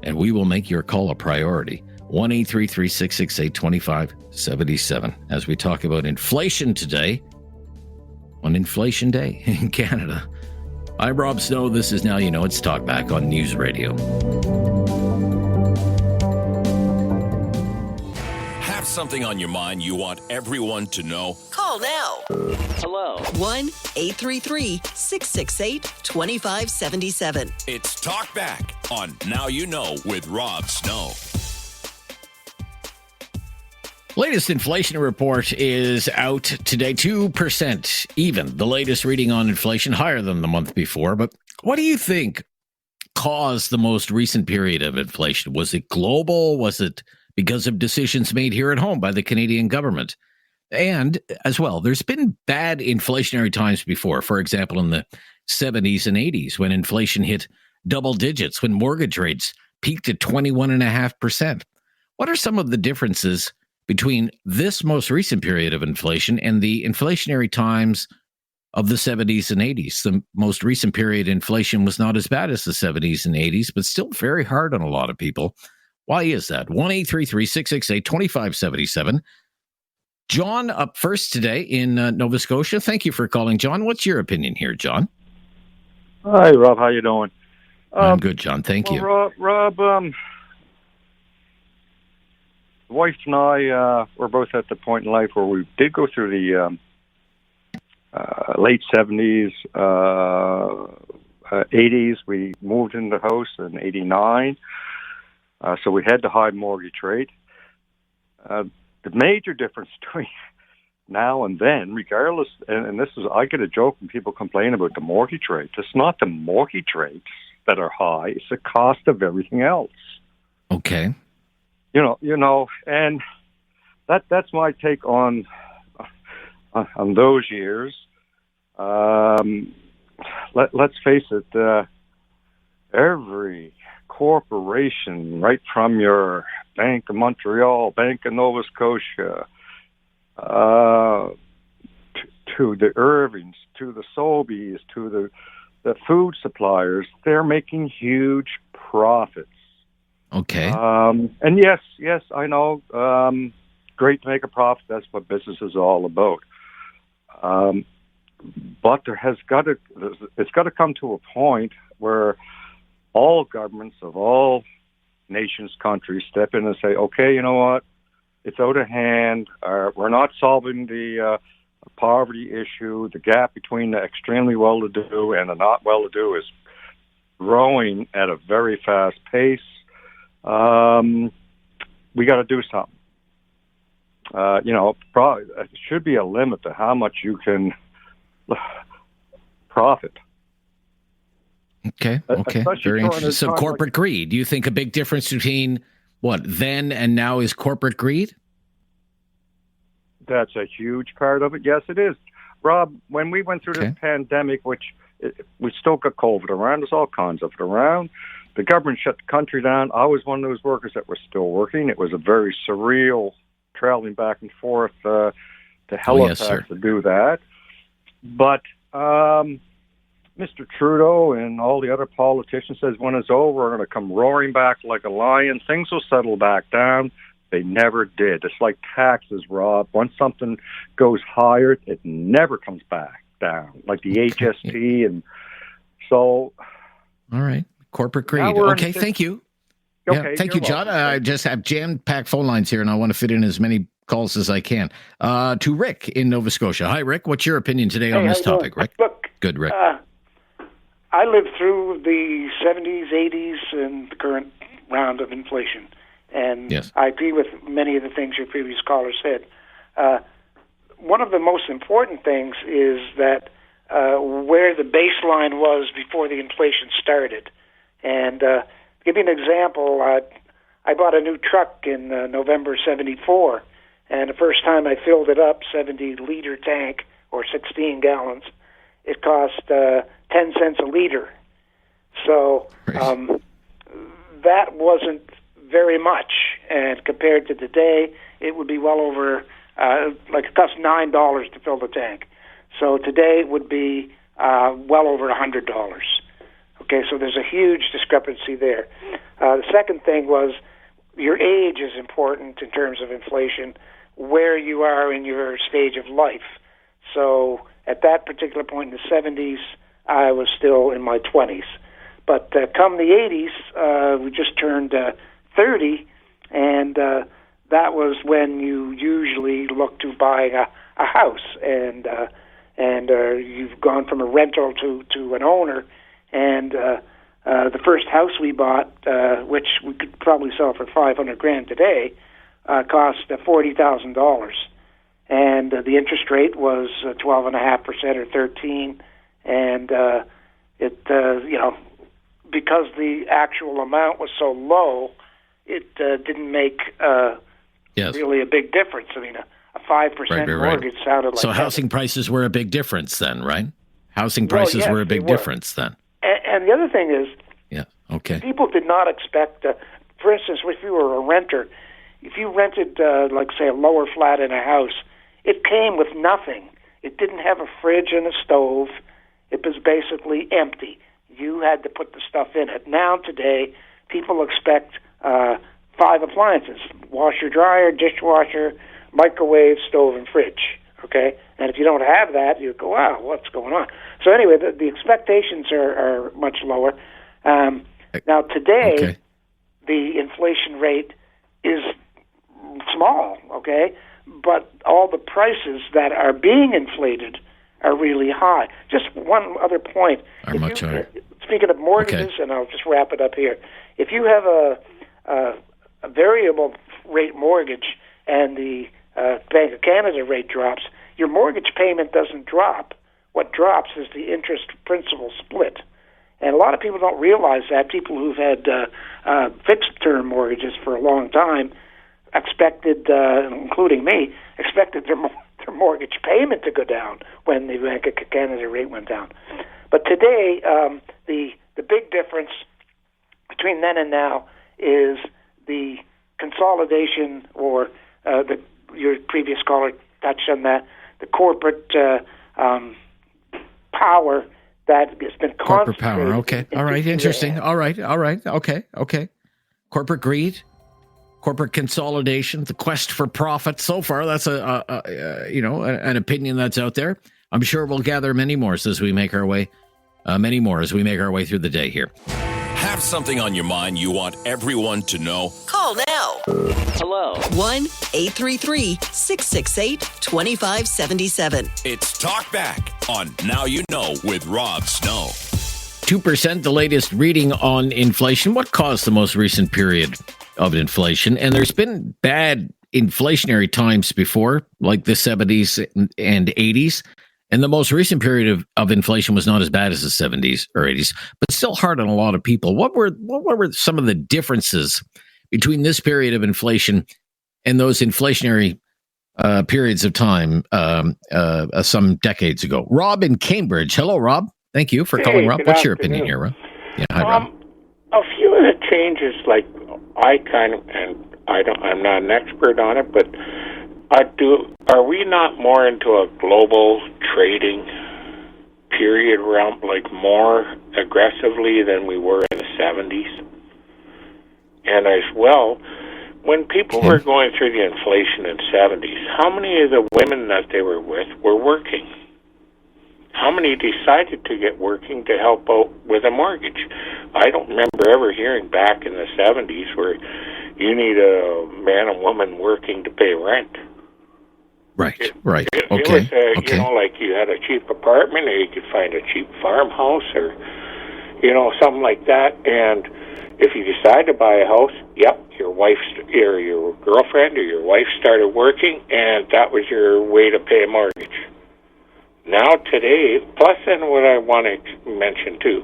and we will make your call a priority. 1-833-668-2577 as we talk about inflation today on Inflation Day in Canada. I'm Rob Snow. This is Now You Know. It's Talkback on News Radio. Have something on your mind you want everyone to know? Call now. Hello. 1-833-668-2577. It's Talkback on Now You Know with Rob Snow. Latest inflation report is out today, 2% even. The latest reading on inflation, higher than the month before. But what do you think caused the most recent period of inflation? Was it global? Was it because of decisions made here at home by the Canadian government? And as well, there's been bad inflationary times before. For example, in the 70s and 80s, when inflation hit double digits, when mortgage rates peaked at 21.5%. What are some of the differences between this most recent period of inflation and the inflationary times of the 70s and 80s? The most recent period inflation was not as bad as the 70s and 80s, but still very hard on a lot of people. Why is that? 1-833-668-2577. John up first today in Nova Scotia. Thank you for calling, John. What's your opinion here, John? Hi, Rob. How you doing? I'm good, John. Thank you. Rob, wife and I were both at the point in life where we did go through the late 70s, 80s. We moved into the house in 89, so we had the high mortgage rate. The major difference between now and then, regardless, and this is, I get a joke when people complain about the mortgage rates. It's not the mortgage rates that are high; it's the cost of everything else. Okay. You know, and that's my take on those years. Let's face it, every corporation, right from your Bank of Montreal, Bank of Nova Scotia, to the Irvings, to the Sobeys, to the food suppliers, they're making huge profits. Okay. And yes, I know. Great to make a profit. That's what business is all about. But it's got to come to a point where all governments of all nations, countries step in and say, okay, you know what? It's out of hand. We're not solving the poverty issue. The gap between the extremely well-to-do and the not well-to-do is growing at a very fast pace. We got to do something. Probably there should be a limit to how much you can profit. Okay. Very interesting. So corporate greed. Do you think a big difference between what then and now is corporate greed? That's a huge part of it. Yes, it is. Rob, when we went through this pandemic, we still got COVID around, there's all kinds of it around. The government shut the country down. I was one of those workers that were still working. It was a very surreal traveling back and forth to Halifax to do that. But Mr. Trudeau and all the other politicians says when it's over, we're going to come roaring back like a lion. Things will settle back down. They never did. It's like taxes, Rob. Once something goes higher, it never comes back down, like the HST. And so... All right. Corporate greed. Okay, thank you. Okay, thank you, John. I just have jam-packed phone lines here, and I want to fit in as many calls as I can. To Rick in Nova Scotia. Hi, Rick. What's your opinion today on this topic, Rick? Look, good, Rick. I lived through the 70s, 80s, and the current round of inflation. And I agree with many of the things your previous caller said. One of the most important things is that where the baseline was before the inflation started. And give you an example, I bought a new truck in November 74, and the first time I filled it up, 70-liter tank, or 16 gallons, it cost 10 cents a liter. So that wasn't very much, and compared to today, it would be well over, like it costs $9 to fill the tank. So today it would be well over $100. Okay, so there's a huge discrepancy there. The second thing was your age is important in terms of inflation, where you are in your stage of life. So at that particular point in the 70s, I was still in my 20s. But come the 80s, we just turned 30, and that was when you usually look to buy a house, and you've gone from a rental to an owner, and the first house we bought, which we could probably sell for $500,000 today, cost $40,000, and the interest rate was 12.5% or 13%, and because the actual amount was so low, it didn't make really a big difference. I mean, a 5% mortgage sounded like so housing prices were a big difference then, right? Housing prices were a big difference then. And the other thing is, people did not expect, for instance, if you were a renter, if you rented, like, say, a lower flat in a house, it came with nothing. It didn't have a fridge and a stove. It was basically empty. You had to put the stuff in it. Now, today, people expect 5 appliances: washer, dryer, dishwasher, microwave, stove, and fridge. Okay? And if you don't have that, you go, wow, what's going on? So anyway, the expectations are much lower. Now, today, the inflation rate is small, okay? But all the prices that are being inflated are really high. Just one other point. Are much higher. Speaking of mortgages, and I'll just wrap it up here. If you have a variable rate mortgage and the Bank of Canada rate drops, your mortgage payment doesn't drop. What drops is the interest principal split. And a lot of people don't realize that. People who've had fixed-term mortgages for a long time expected, including me, expected their mortgage payment to go down when the Bank of Canada rate went down. But today, the big difference between then and now is the consolidation, or your previous caller touched on that, the corporate power that has been corporate power. Okay, all right, interesting. All right, okay. Corporate greed, corporate consolidation, the quest for profit. So far, that's an opinion that's out there. I'm sure we'll gather many more as we make our way through the day here. Have something on your mind you want everyone to know? Call now. Hello. 1-833-668-2577. It's Talkback on Now You Know with Rob Snow. 2%, the latest reading on inflation. What caused the most recent period of inflation? And there's been bad inflationary times before, like the 70s and 80s. And the most recent period of inflation was not as bad as the 70s or 80s, but still hard on a lot of people. What were some of the differences between this period of inflation and those inflationary periods of time some decades ago? Rob in Cambridge. Hello, Rob. Thank you for calling, Rob. What's your opinion here, Rob? Yeah, hi, Rob. A few of the changes, like I'm not an expert on it, but are we not more into a global trading period around, like, more aggressively than we were in the 70s? And as well, when people were going through the inflation in the 70s, how many of the women that they were with were working? How many decided to get working to help out with a mortgage? I don't remember ever hearing back in the 70s where you need a man and woman working to pay rent. Right. It was, like you had a cheap apartment, or you could find a cheap farmhouse, or, something like that. And if you decide to buy a house, your wife, or your girlfriend, or your wife started working, and that was your way to pay a mortgage. Now today, plus then what I want to mention too,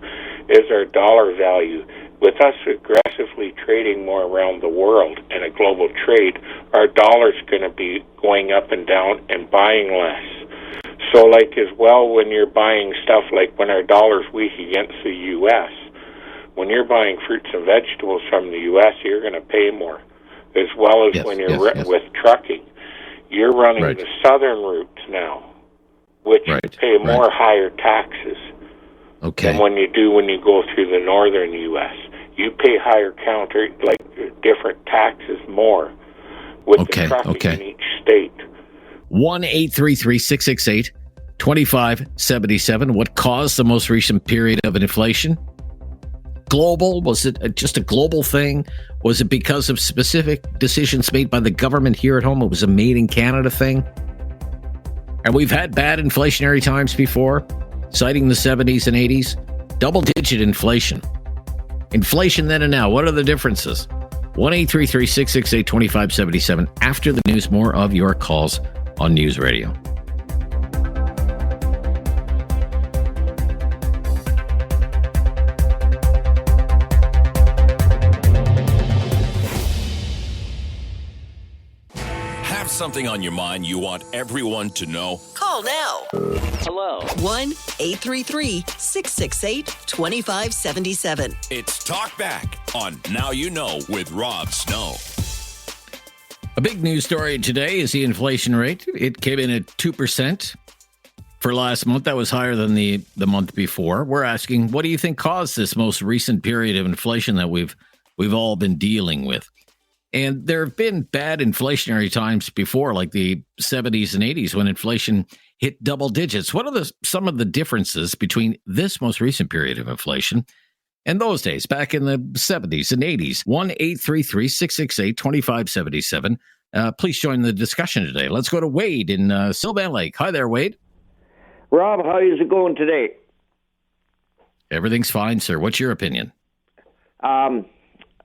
is our dollar value. With us aggressively trading more around the world in a global trade, our dollar's going to be going up and down and buying less. So, like, as well, when you're buying stuff, like when our dollar's weak against the U.S., when you're buying fruits and vegetables from the U.S., you're going to pay more. As well as when you're with trucking. You're running the southern routes now, which you pay more higher taxes than when you do when you go through the northern U.S. you pay higher counter, like different taxes more with the trucking in each state. 1-833-668-2577. What caused the most recent period of inflation? Global? Was it just a global thing? Was it because of specific decisions made by the government here at home? It was a made in Canada thing? And we've had bad inflationary times before, citing the 70s and 80s. Double-digit inflation. Inflation then and now. What are the differences? 1-833-668-2577. After the news, more of your calls on News Radio. Something on your mind you want everyone to know? Call now. Hello. 1-833-668-2577. It's Talkback on Now You Know with Rob Snow. A big news story today is the inflation rate. It came in at 2% for last month. That was higher than the month before. We're asking, what do you think caused this most recent period of inflation that we've all been dealing with? And there have been bad inflationary times before, like the 70s and 80s, when inflation hit double digits. What are some of the differences between this most recent period of inflation and those days, back in the 70s and 80s? 1-833-668-2577. Please join the discussion today. Let's go to Wade in Sylvan Lake. Hi there, Wade. Rob, how is it going today? Everything's fine, sir. What's your opinion?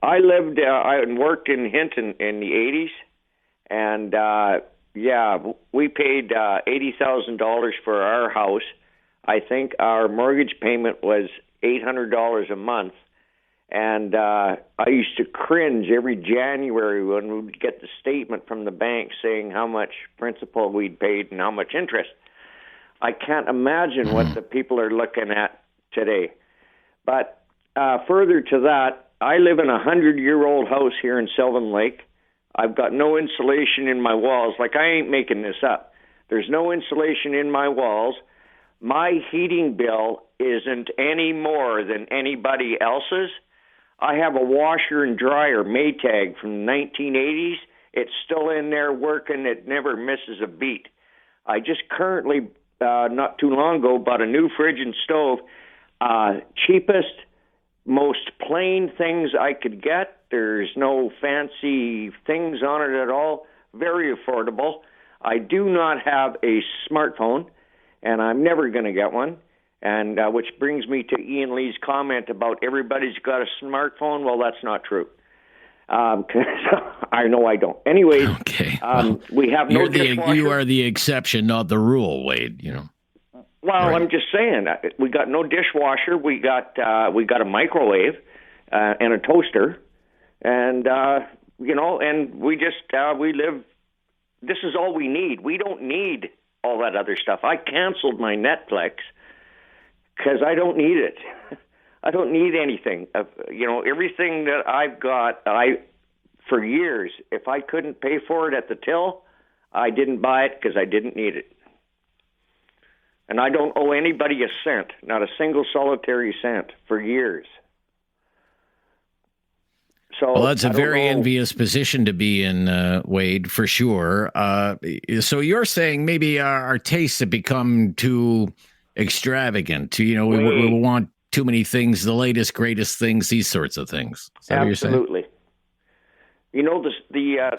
I lived and worked in Hinton in the 80s, and we paid $80,000 for our house. I think our mortgage payment was $800 a month, and I used to cringe every January when we would get the statement from the bank saying how much principal we'd paid and how much interest. I can't imagine what the people are looking at today. But further to that, I live in a 100-year-old house here in Sylvan Lake. I've got no insulation in my walls. Like, I ain't making this up. There's no insulation in my walls. My heating bill isn't any more than anybody else's. I have a washer and dryer Maytag from the 1980s. It's still in there working. It never misses a beat. I just currently, not too long ago, bought a new fridge and stove. Cheapest, most plain things I could get. There's no fancy things on it at all. Very affordable. I do not have a smartphone, and I'm never going to get one. And which brings me to Ian Lee's comment about everybody's got a smartphone. Well, that's not true. I know I don't. Anyways, we have no dishwasher. You are the exception, not the rule, Wade. You know. Well, right. I'm just saying, we got no dishwasher. We got a microwave and a toaster, and and we just we live. This is all we need. We don't need all that other stuff. I canceled my Netflix because I don't need it. I don't need anything. Everything that I've got, for years, if I couldn't pay for it at the till, I didn't buy it because I didn't need it. And I don't owe anybody a cent, not a single solitary cent, for years. So, well, that's a very envious position to be in, Wade, for sure. So you're saying maybe our tastes have become too extravagant. We want too many things, the latest, greatest things, these sorts of things. Is that what you're saying? Absolutely. The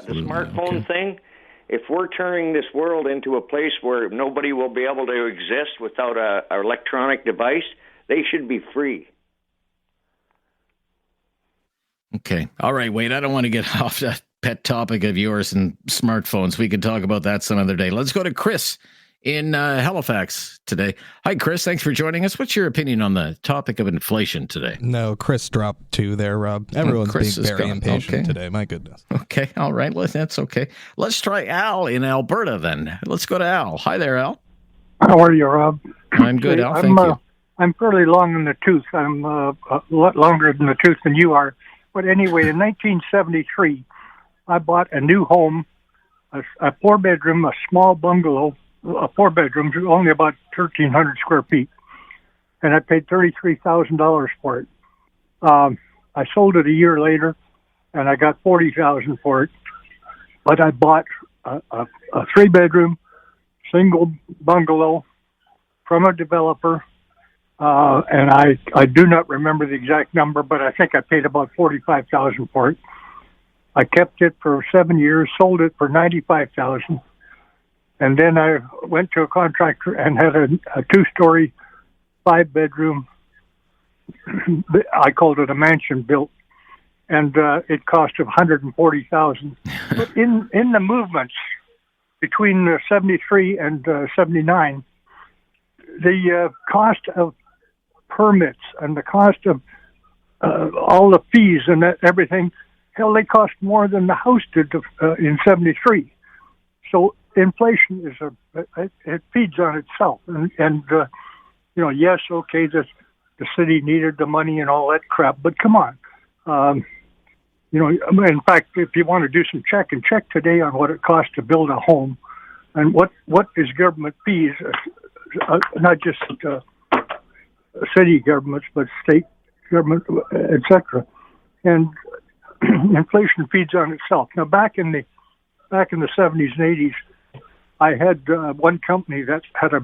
smartphone thing, if we're turning this world into a place where nobody will be able to exist without an electronic device, they should be free. Okay. All right, Wade, I don't want to get off that pet topic of yours and smartphones. We can talk about that some other day. Let's go to Chris in Halifax today. Hi, Chris. Thanks for joining us. What's your opinion on the topic of inflation today? No, Chris dropped 2 there, Rob. Everyone's being very impatient today. My goodness. Okay. All right. Well, that's okay. Let's try Al in Alberta then. Let's go to Al. Hi there, Al. How are you, Rob? I'm good, Al. Thank you. I'm fairly long in the tooth. I'm a lot longer in the tooth than you are. But anyway, in 1973, I bought a new home, a 4-bedroom, a small bungalow, a 4-bedroom, only about 1,300 square feet, and I paid $33,000 for it. I sold it a year later, and I got $40,000 for it. But I bought a 3-bedroom single bungalow from a developer, and I do not remember the exact number, but I think I paid about $45,000 for it. I kept it for 7 years, sold it for $95,000, and then I went to a contractor and had a 2-story, 5-bedroom. I called it a mansion built, and it cost $140,000. But in the movements between 73 and 79, the cost of permits and the cost of all the fees and everything, hell, they cost more than the house did in 73. So inflation it feeds on itself, and yes, okay, the city needed the money and all that crap, but come on. In fact, if you want to do some check today on what it costs to build a home, and what is government fees, not just city governments, but state government, etc. And inflation feeds on itself. Now, back in the 70s and 80s, I had one company that had a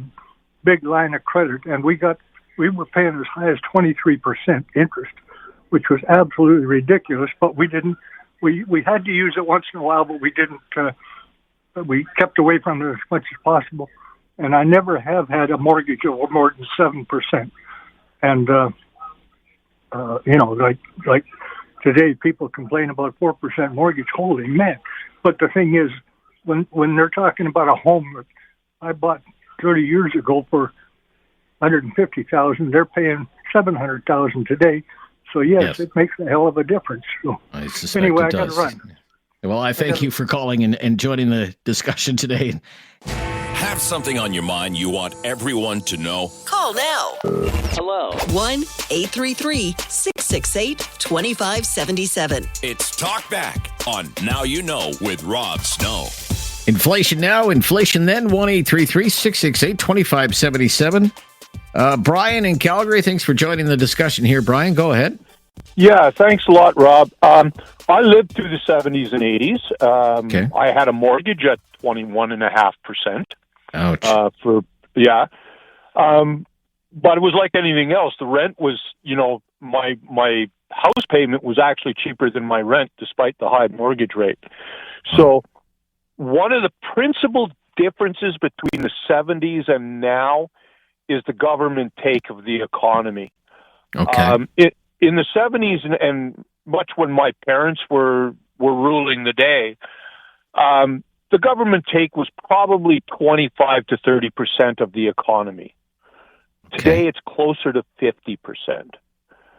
big line of credit, and we were paying as high as 23% interest, which was absolutely ridiculous. But we didn't. We had to use it once in a while, but we didn't. We kept away from it as much as possible. And I never have had a mortgage of more than 7%. And like today, people complain about 4% mortgage. Holy man! But the thing is, when they're talking about a home that I bought 30 years ago for $150,000, they're paying $700,000 today. So yes, it makes a hell of a difference. So I suspect anyway, it I got does. to run. Well, I thank you for calling and joining the discussion today. Have something on your mind you want everyone to know? Call now. Hello. 1-833-668-2577. It's Talkback on Now You Know with Rob Snow. Inflation now, inflation then. 1-833-668-2577. Brian in Calgary, thanks for joining the discussion here. Brian, go ahead. Yeah, thanks a lot, Rob. I lived through the 70s and 80s. Okay. I had a mortgage at 21.5%. Ouch. But it was like anything else. The rent was, my house payment was actually cheaper than my rent, despite the high mortgage rate. So one of the principal differences between the 70s and now is the government take of the economy. Okay. In the 70s and much when my parents were ruling the day, the government take was probably 25 to 30% of the economy. Today, it's closer to 50%.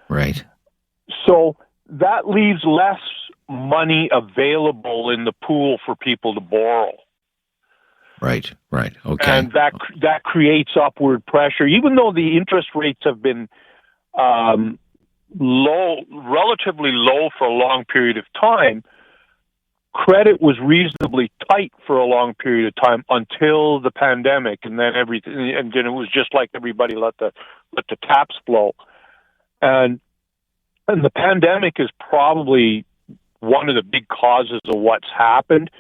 Right. So that leaves less money available in the pool for people to borrow. Right. Okay. And that creates upward pressure, even though the interest rates have been relatively low for a long period of time. Credit was reasonably tight for a long period of time until the pandemic, and then it was just like everybody let the taps flow. And the pandemic is probably one of the big causes of what's happened.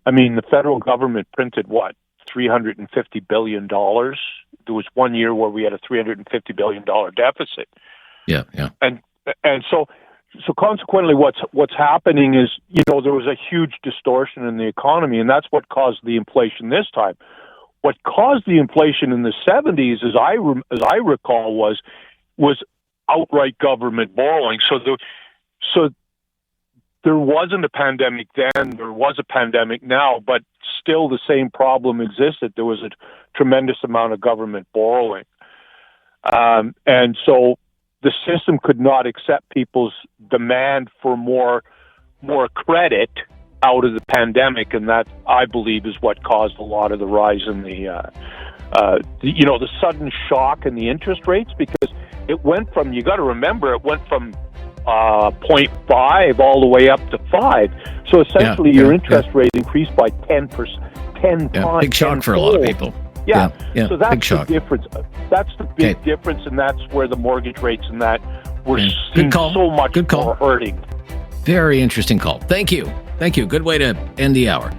I mean, the federal government printed $350 billion. There was 1 year where we had a $350 billion deficit. Yeah. And so consequently, what's happening is, there was a huge distortion in the economy, and that's what caused the inflation this time. What caused the inflation in the 70s, as I recall, was outright government borrowing. So there wasn't a pandemic then, there was a pandemic now, but still the same problem existed. There was a tremendous amount of government borrowing. And so the system could not accept people's demand for more credit out of the pandemic, and that, I believe, is what caused a lot of the rise in the sudden shock in the interest rates, because it went from, you got to remember, it went from 0.5 all the way up to 5. So essentially, your interest rate increased by 10%, 10 times. Big shock for a lot of people. Yeah. So that's big shock. The difference. That's the big difference, and that's where the mortgage rates and that we're seeing so much more hurting. Very interesting call. Thank you. Thank you. Good way to end the hour.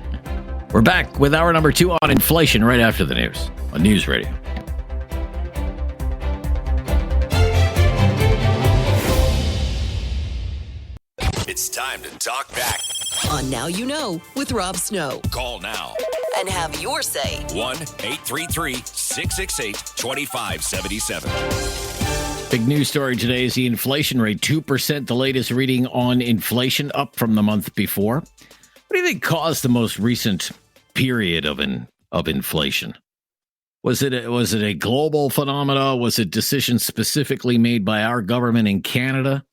We're back with hour number 2 on inflation right after the news on News Radio. It's time to talk back. On Now You Know with Rob Snow. Call now. And have your say. 1-833-668-2577. Big news story today is the inflation rate, 2%, the latest reading on inflation, up from the month before. What do you think caused the most recent period of inflation? Was it a global phenomenon? Was it decisions specifically made by our government in Canada?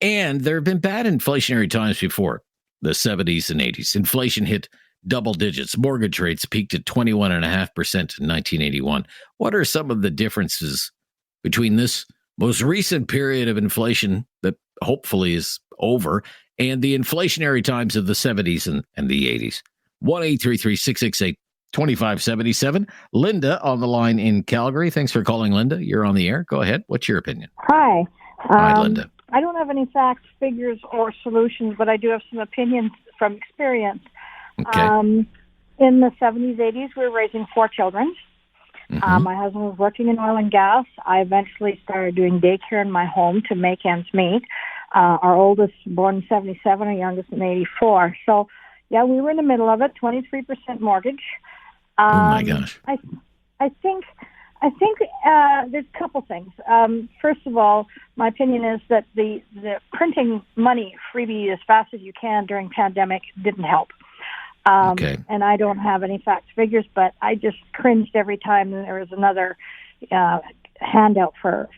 And there have been bad inflationary times before, the 70s and 80s. Inflation hit double digits. Mortgage rates peaked at 21.5% in 1981. What are some of the differences between this most recent period of inflation that hopefully is over and the inflationary times of the 70s and the 80s? 1-833-668-2577. Linda on the line in Calgary. Thanks for calling, Linda. You're on the air. Go ahead. What's your opinion? Hi. Hi, Linda. I don't have any facts, figures, or solutions, but I do have some opinions from experience. Okay. In the 70s, 80s, we were raising 4 children. Mm-hmm. My husband was working in oil and gas. I eventually started doing daycare in my home to make ends meet. Our oldest born in 77, our youngest in 84. So, yeah, we were in the middle of it, 23% mortgage. Oh, my gosh. I think there's a couple things. First of all, my opinion is that the printing money freebie as fast as you can during pandemic didn't help. Okay. And I don't have any facts, figures, but I just cringed every time there was another handout for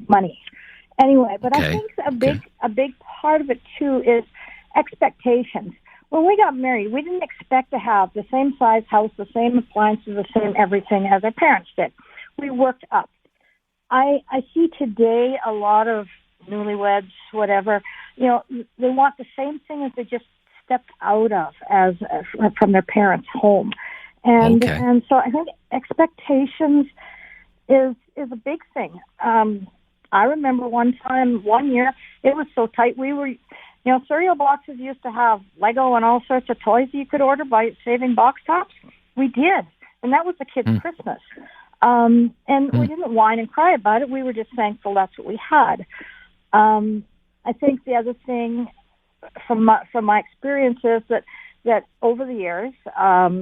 money. Anyway, but Okay. I think a big part of it too is expectations. When we got married, we didn't expect to have the same size house, the same appliances, the same everything as our parents did. We worked up. I see today a lot of newlyweds, whatever, they want the same thing as they just stepped out of as from their parents' home. And so I think expectations is a big thing. I remember one year, it was so tight. We were, cereal boxes used to have Lego and all sorts of toys you could order by saving box tops. We did. And that was the kids' Christmas. And we didn't whine and cry about it. We were just thankful that's what we had. I think the other thing from my experience is that over the years,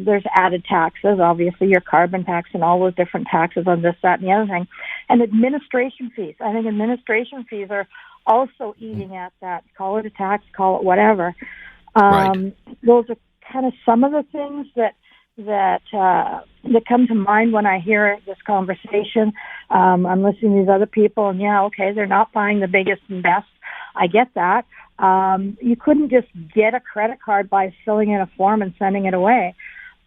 there's added taxes, obviously your carbon tax and all those different taxes on this, that, and the other thing. And administration fees. I think administration fees are also eating at that. Call it a tax, call it whatever. Right. Those are kind of some of the things that come to mind when I hear this conversation. I'm listening to these other people, and they're not buying the biggest and best. I get that. You couldn't just get a credit card by filling in a form and sending it away,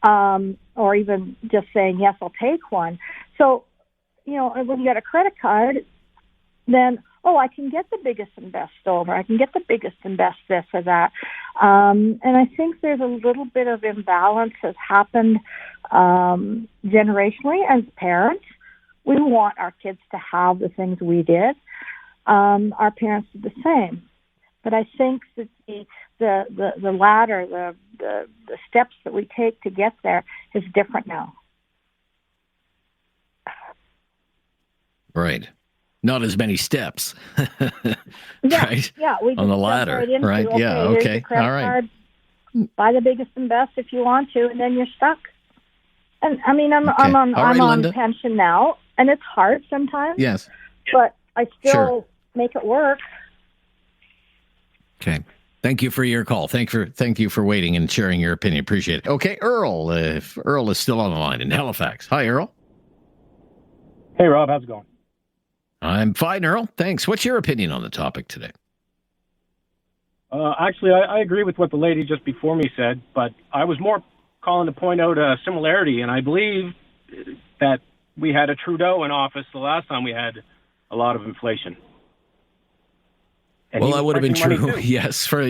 or even just saying, yes, I'll take one. So, when you get a credit card, then, I can get the biggest and best stove, or I can get the biggest and best this or that. And I think there's a little bit of imbalance has happened generationally as parents. We want our kids to have the things we did. Our parents did the same. But I think that the ladder, the steps that we take to get there is different now. Right. Not as many steps. Right? Yeah, we on the ladder. Right into, right. Yeah. Okay. All right. Card, buy the biggest and best if you want to, and then you're stuck. And I mean, I'm on pension now, and it's hard sometimes. Yes. But I still make it work. Okay. Thank you for your call. Thank you for waiting and sharing your opinion. Appreciate it. Okay, Earl. If Earl is still on the line in Halifax. Hi, Earl. Hey, Rob. How's it going? I'm fine, Earl. Thanks. What's your opinion on the topic today? Actually, I agree with what the lady just before me said, but I was more calling to point out a similarity, and I believe that we had a Trudeau in office the last time we had a lot of inflation. And well, that would have been true, yes, for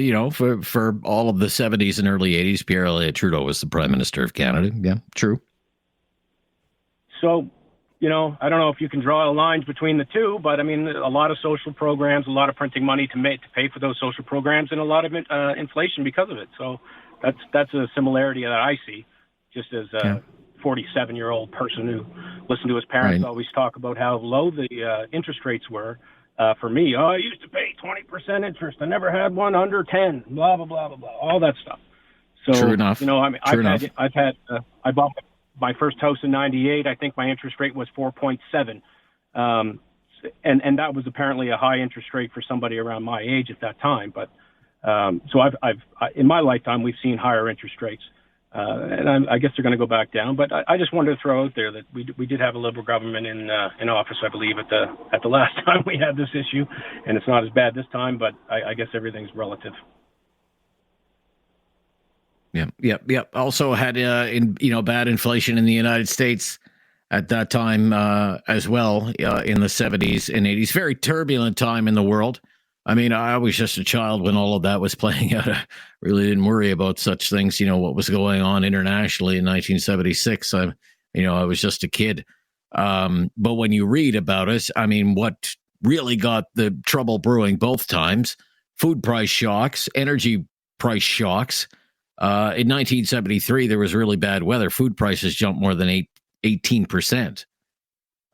all of the 70s and early 80s. Pierre Elliott Trudeau was the Prime Minister of Canada. Yeah, true. So I don't know if you can draw lines between the two, but I mean, a lot of social programs, a lot of printing money to pay for those social programs, and a lot of inflation because of it. So that's a similarity that I see, just as a 47-year-old person who listened to his parents always talk about how low the interest rates were. For me, I used to pay 20% interest. I never had one under 10. Blah blah blah blah blah. All that stuff. So True enough. I bought my first house in '98. I think my interest rate was 4.7, and that was apparently a high interest rate for somebody around my age at that time. But so I've in my lifetime we've seen higher interest rates, and I guess they're going to go back down. But I just wanted to throw out there that we did have a Liberal government in office, I believe, at the last time we had this issue, and it's not as bad this time. But I guess everything's relative. Yep. Also had bad inflation in the United States at that time as well in the 70s and 80s. Very turbulent time in the world. I mean, I was just a child when all of that was playing out. I really didn't worry about such things. What was going on internationally in 1976. I was just a kid. But when you read about it, I mean, what really got the trouble brewing both times: food price shocks, energy price shocks. In 1973, there was really bad weather. Food prices jumped more than 18%.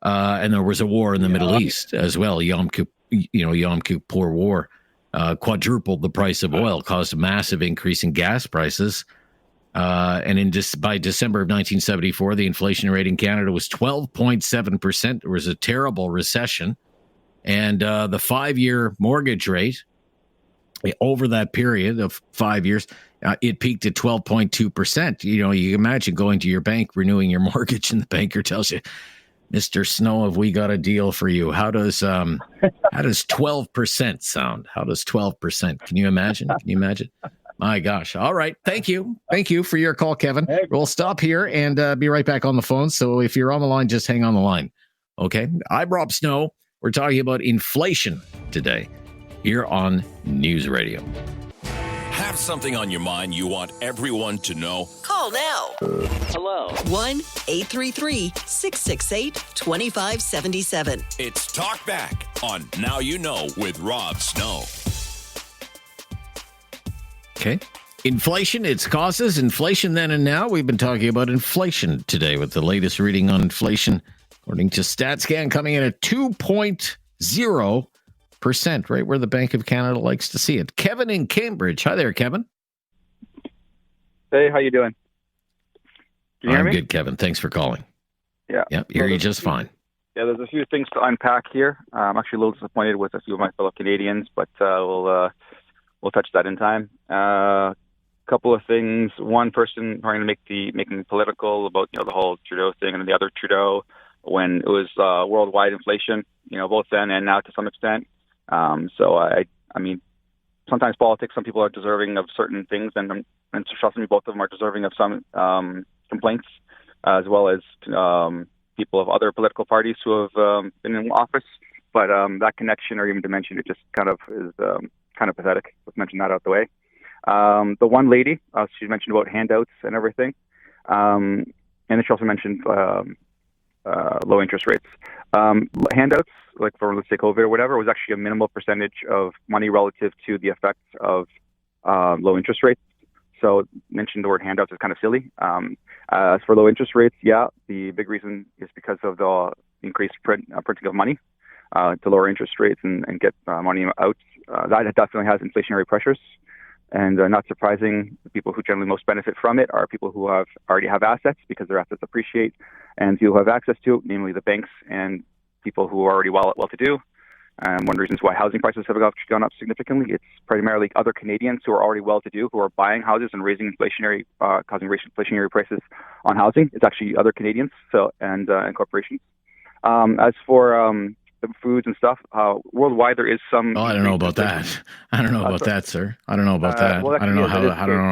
And there was a war in the Middle East as well. Yom Kippur War quadrupled the price of oil, caused a massive increase in gas prices. And by December of 1974, the inflation rate in Canada was 12.7%. There was a terrible recession. And the 5-year mortgage rate over that period of 5 years, it peaked at 12.2%. You can imagine going to your bank, renewing your mortgage, and the banker tells you, Mr. Snow, have we got a deal for you? How does 12% sound? How does 12%? Can you imagine? My gosh. All right. Thank you for your call, Kevin. We'll stop here and be right back on the phone. So if you're on the line, just hang on the line. Okay. I'm Rob Snow. We're talking about inflation today here on News Radio. Have something on your mind you want everyone to know? Call now. Hello. 1-833-668-2577. It's Talkback on Now You Know with Rob Snow. Okay. Inflation, its causes, inflation then and now. We've been talking about inflation today with the latest reading on inflation, according to StatsCan, coming in at 2.0%, right where the Bank of Canada likes to see it. Kevin in Cambridge. Hi there, Kevin. Hey, how you doing? Can you hear me? I'm good, Kevin. Thanks for calling. Yeah. Yep, hear you just fine. Yeah, there's a few things to unpack here. I'm actually a little disappointed with a few of my fellow Canadians, but we'll touch that in time. Couple of things. One person trying to making political about the whole Trudeau thing, and the other Trudeau when it was worldwide inflation. Both then and now to some extent. So I mean, sometimes politics. Some people are deserving of certain things, and trust me, both of them are deserving of some complaints, as well as people of other political parties who have been in office. But that connection, or even to mention it, just kind of is kind of pathetic. Let's mention that out the way. The one lady, she mentioned about handouts and everything, and then she also mentioned low interest rates. Handouts, like for, let's say, COVID or whatever, was actually a minimal percentage of money relative to the effects of low interest rates. So mentioning the word handouts is kind of silly. As for low interest rates, yeah, the big reason is because of the increased printing of money to lower interest rates and get money out. That definitely has inflationary pressures. And not surprising, the people who generally most benefit from it are people who already have assets because their assets appreciate, and people who have access to it, namely the banks and people who are already well-to-do. One of the reasons why housing prices have gone up significantly, it's primarily other Canadians who are already well-to-do who are buying houses and causing inflationary prices on housing. It's actually other Canadians and corporations. As for the foods and stuff, worldwide there is some. Oh, I don't know about that. I don't know about that, sir. I don't know about that. Well, I don't know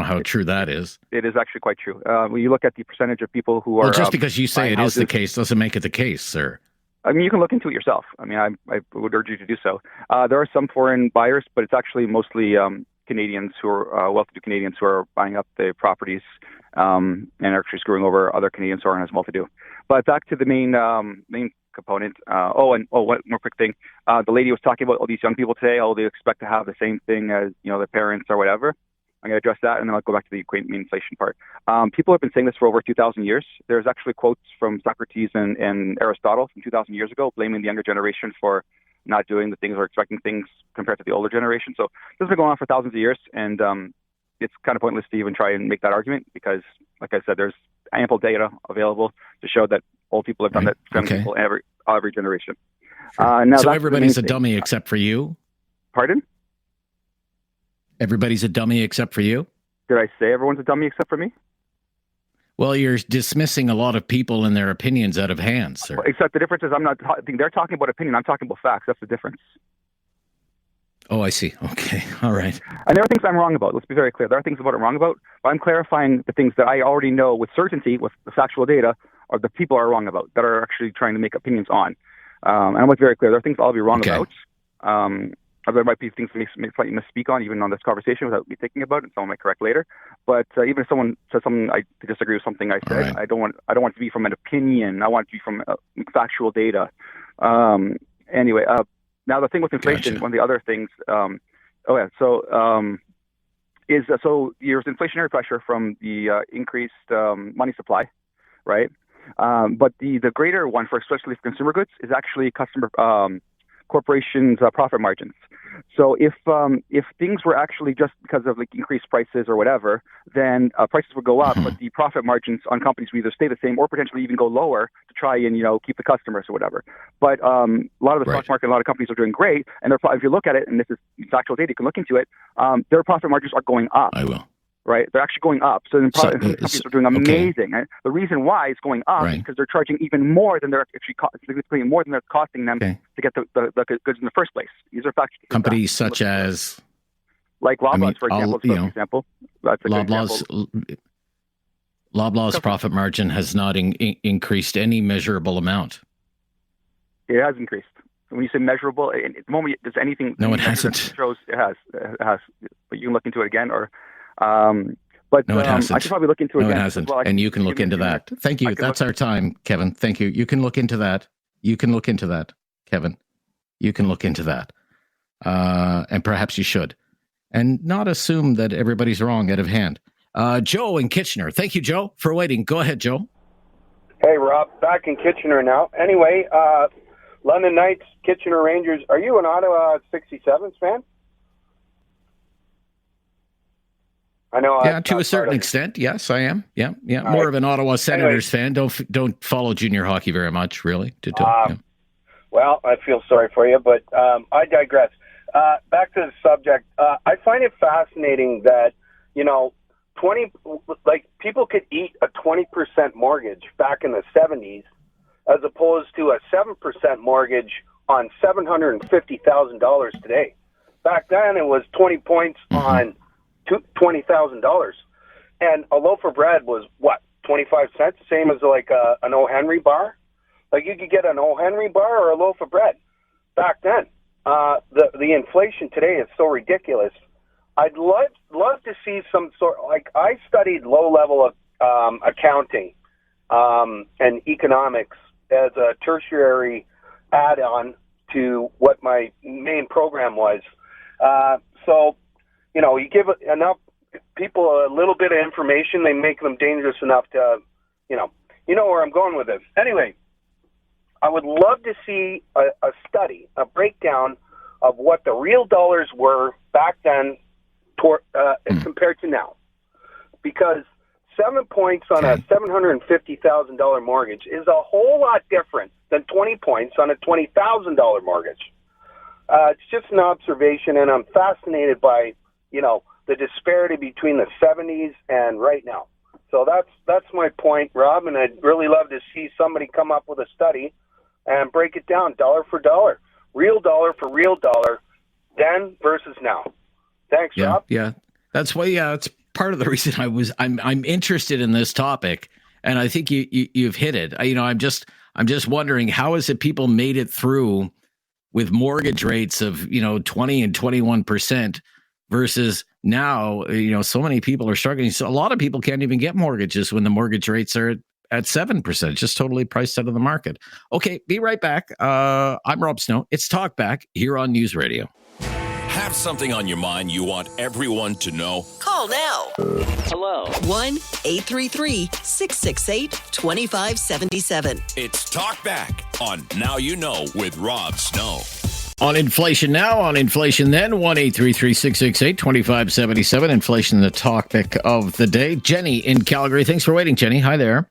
how true that is. It is actually quite true. When you look at the percentage of people who are just because you say it is the case doesn't make it the case, sir. I mean, you can look into it yourself. I mean, I would urge you to do so. There are some foreign buyers, but it's actually mostly Canadians who are well-to-do Canadians who are buying up the properties and actually screwing over other Canadians who aren't as well-to-do. But back to the main component. One more quick thing. The lady was talking about all these young people today. They expect to have the same thing as their parents or whatever. I'm going to address that, and then I'll go back to the inflation part. People have been saying this for over 2,000 years. There's actually quotes from Socrates and Aristotle from 2,000 years ago blaming the younger generation for not doing the things or expecting things compared to the older generation. So this has been going on for thousands of years, and it's kind of pointless to even try and make that argument because, like I said, there's ample data available to show that old people have done that to young people every generation. Now so everybody's a dummy except for you? Pardon? Everybody's a dummy except for you? Did I say everyone's a dummy except for me? Well, you're dismissing a lot of people and their opinions out of hand, sir. Except the difference is they're talking about opinion. I'm talking about facts. That's the difference. Oh, I see. Okay. All right. And there are things I'm wrong about. Let's be very clear. There are things about it I'm wrong about, but I'm clarifying the things that I already know with certainty, with the factual data, or the people are wrong about, that are actually trying to make opinions on. And I want to be very clear. There are things I'll be wrong about. There might be things that may slightly misspeak on, even on this conversation, without me thinking about it, and someone might correct later. But even if someone says something I disagree with something I said, I don't want it to be from an opinion. I want it to be from factual data. Anyway, now the thing with inflation, one of the other things, there's inflationary pressure from the increased money supply, right? But the greater one, especially for consumer goods, is actually corporations' profit margins. So if things were actually just because of increased prices or whatever, then prices would go up, but the profit margins on companies would either stay the same or potentially even go lower to try and keep the customers or whatever. But a lot of the stock market, a lot of companies are doing great, and if you look at it, and this is factual data, you can look into it, their profit margins are going up. I will. Right, they're actually going up. So companies are doing amazing. Okay. The reason why it's going up is because they're charging even more than they're actually significantly more than they're costing them to get the goods in the first place. These are facts. Companies such as, like Loblaws, for example. That's a good example. Loblaw's profit margin has not increased any measurable amount. It has increased. When you say measurable, at the moment, does anything? No, it hasn't. Shows it has. It has. But you can look into it again, or. But no, it hasn't. I should probably look into it. No, it hasn't. And you can look into that. Thank you. That's our time, Kevin. Thank you. You can look into that. You can look into that, Kevin. You can look into that. And perhaps you should. And not assume that everybody's wrong out of hand. Joe in Kitchener. Thank you, Joe, for waiting. Go ahead, Joe. Hey, Rob. Back in Kitchener now. Anyway, London Knights, Kitchener Rangers. Are you an Ottawa 67s fan? I know. Yeah, to a certain extent, yes, I am. Yeah. More of an Ottawa Senators fan. Don't follow junior hockey very much, really. Well, I feel sorry for you, but I digress. Back to the subject. I find it fascinating that 20 people could eat a 20% mortgage back in the 70s, as opposed to a 7% mortgage on $750,000 today. Back then, it was 20 points on $20,000, and a loaf of bread was what, 25 cents, same as an O. Henry bar. Like you could get an O. Henry bar or a loaf of bread back then. The inflation today is so ridiculous. I'd love to see some sort. I studied low level of accounting and economics as a tertiary add-on to what my main program was. So. You give enough people a little bit of information, they make them dangerous enough to, you know where I'm going with this. Anyway, I would love to see a study, a breakdown of what the real dollars were back then compared to now. Because 7 points on a $750,000 mortgage is a whole lot different than 20 points on a $20,000 mortgage. It's just an observation, and I'm fascinated by the disparity between the 70s and right now. So that's my point, Rob, and I'd really love to see somebody come up with a study and break it down dollar for dollar, real dollar for real dollar, then versus now. Thanks, Rob. Yeah, that's why. Yeah, it's part of the reason I'm interested in this topic, and I think you've hit it. I'm just wondering, how is it people made it through with mortgage rates of 20 and 21% versus now, so many people are struggling. So a lot of people can't even get mortgages when the mortgage rates are at 7%, just totally priced out of the market. Okay, be right back. I'm Rob Snow. It's Talkback here on News Radio. Have something on your mind you want everyone to know? Call now. Hello. 1-833-668-2577. It's Talkback on Now You Know with Rob Snow. On inflation now, on inflation then, 1-833-668-2577. Inflation, the topic of the day. Jenny in Calgary. Thanks for waiting, Jenny. Hi there.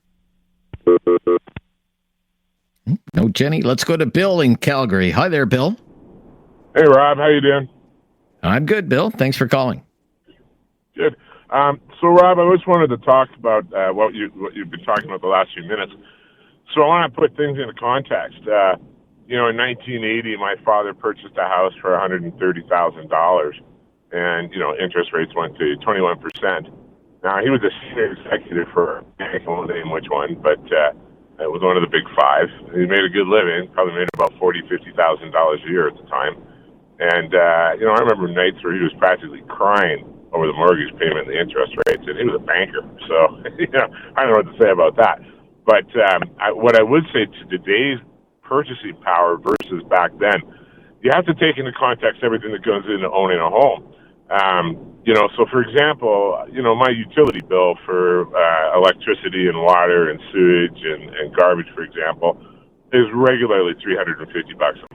No, Jenny. Let's go to Bill in Calgary. Hi there, Bill. Hey, Rob. How you doing? I'm good, Bill. Thanks for calling. Good. So, Rob, I just wanted to talk about what you've been talking about the last few minutes. So I want to put things into context. In 1980, my father purchased a house for $130,000, and interest rates went to 21%. Now, he was a senior executive for a bank, I won't name which one, but it was one of the big five. He made a good living, probably made about $50,000 a year at the time. And, I remember nights where he was practically crying over the mortgage payment and the interest rates, and he was a banker. So, I don't know what to say about that. But what I would say to today's purchasing power versus back then, you have to take into context everything that goes into owning a home. So for example, my utility bill for electricity and water and sewage and garbage, for example, is regularly $350 a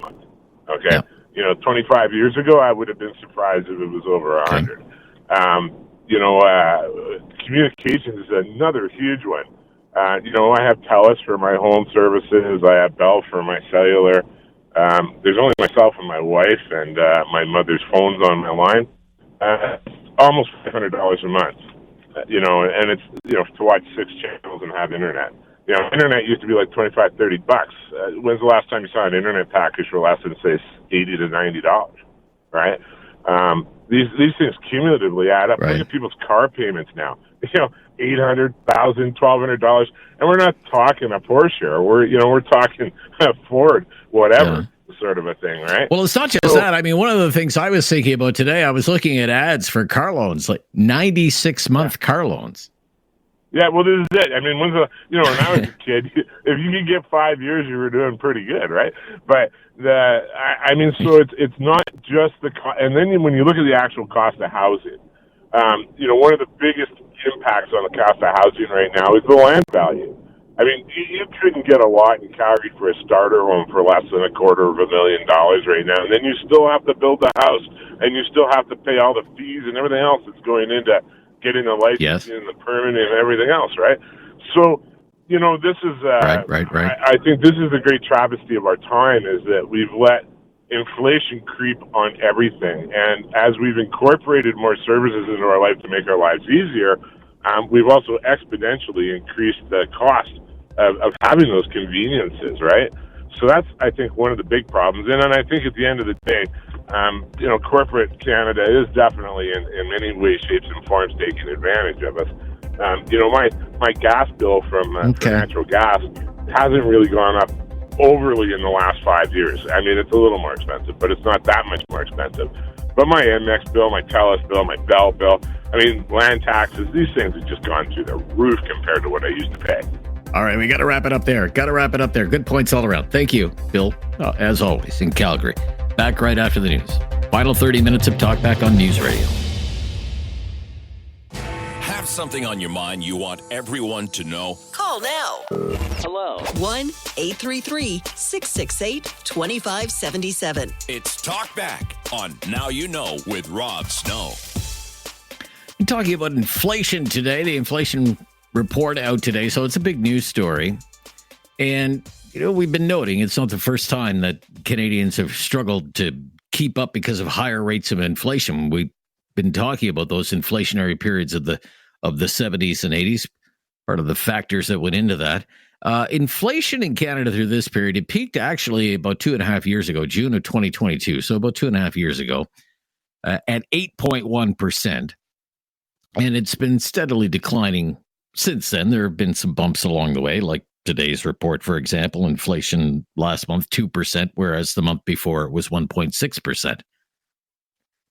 month. Okay. Yeah. 25 years ago, I would have been surprised if it was over 100. Okay. Communication is another huge one. I have TELUS for my home services. I have Bell for my cellular. There's only myself and my wife and my mother's phones on my line. Almost $500 a month. And it's to watch 6 channels and have internet. Internet used to be like $25-$30. When's the last time you saw an internet package for less than say $80 to $90? Right? These things cumulatively add up. Right. Look at people's car payments now. $800, $1,000, $1,200, and we're not talking a Porsche. We're talking a Ford, whatever. Yeah. Sort of a thing, right? Well, it's not just that. I mean, one of the things I was thinking about today, I was looking at ads for car loans, like 96-month car loans. Yeah, well, this is it. I mean, when I was a kid, if you could get 5 years, you were doing pretty good, right? But so it's not just the cost. And then when you look at the actual cost of housing, one of the biggest impacts on the cost of housing right now is the land value. I mean, you couldn't get a lot in Calgary for a starter home for less than $250,000 right now, and then you still have to build the house, and you still have to pay all the fees and everything else that's going into getting the license and the permit and everything else, right? So, this is right. I think this is the great travesty of our time is that we've let inflation creep on everything, and as we've incorporated more services into our life to make our lives easier, we've also exponentially increased the cost of having those conveniences, right? So that's, I think, one of the big problems. And then I think at the end of the day, corporate Canada is definitely in many ways, shapes, and forms taking advantage of us. My gas bill from natural gas hasn't really gone up overly in the last 5 years. I mean, it's a little more expensive, but it's not that much more expensive. But my MX bill, my TELUS bill, my Bell bill, I mean, land taxes, these things have just gone through the roof compared to what I used to pay. All right, we got to wrap it up there. Good points all around. Thank you, Bill, as always, in Calgary. Back right after the news. Final 30 minutes of Talkback on News Radio. Have something on your mind you want everyone to know? Call now. Hello. 1-833-668-2577. It's Talkback on Now You Know with Rob Snow. I'm talking about inflation today. The inflation report out today, so it's a big news story. And, we've been noting it's not the first time that Canadians have struggled to keep up because of higher rates of inflation. We've been talking about those inflationary periods of the 70s and 80s, part of the factors that went into that. Inflation in Canada through this period, it peaked actually about 2.5 years ago, June of 2022, so about 2.5 years ago, at 8.1%. And it's been steadily declining since then. There have been some bumps along the way, like today's report, for example. Inflation last month, 2%, whereas the month before it was 1.6%.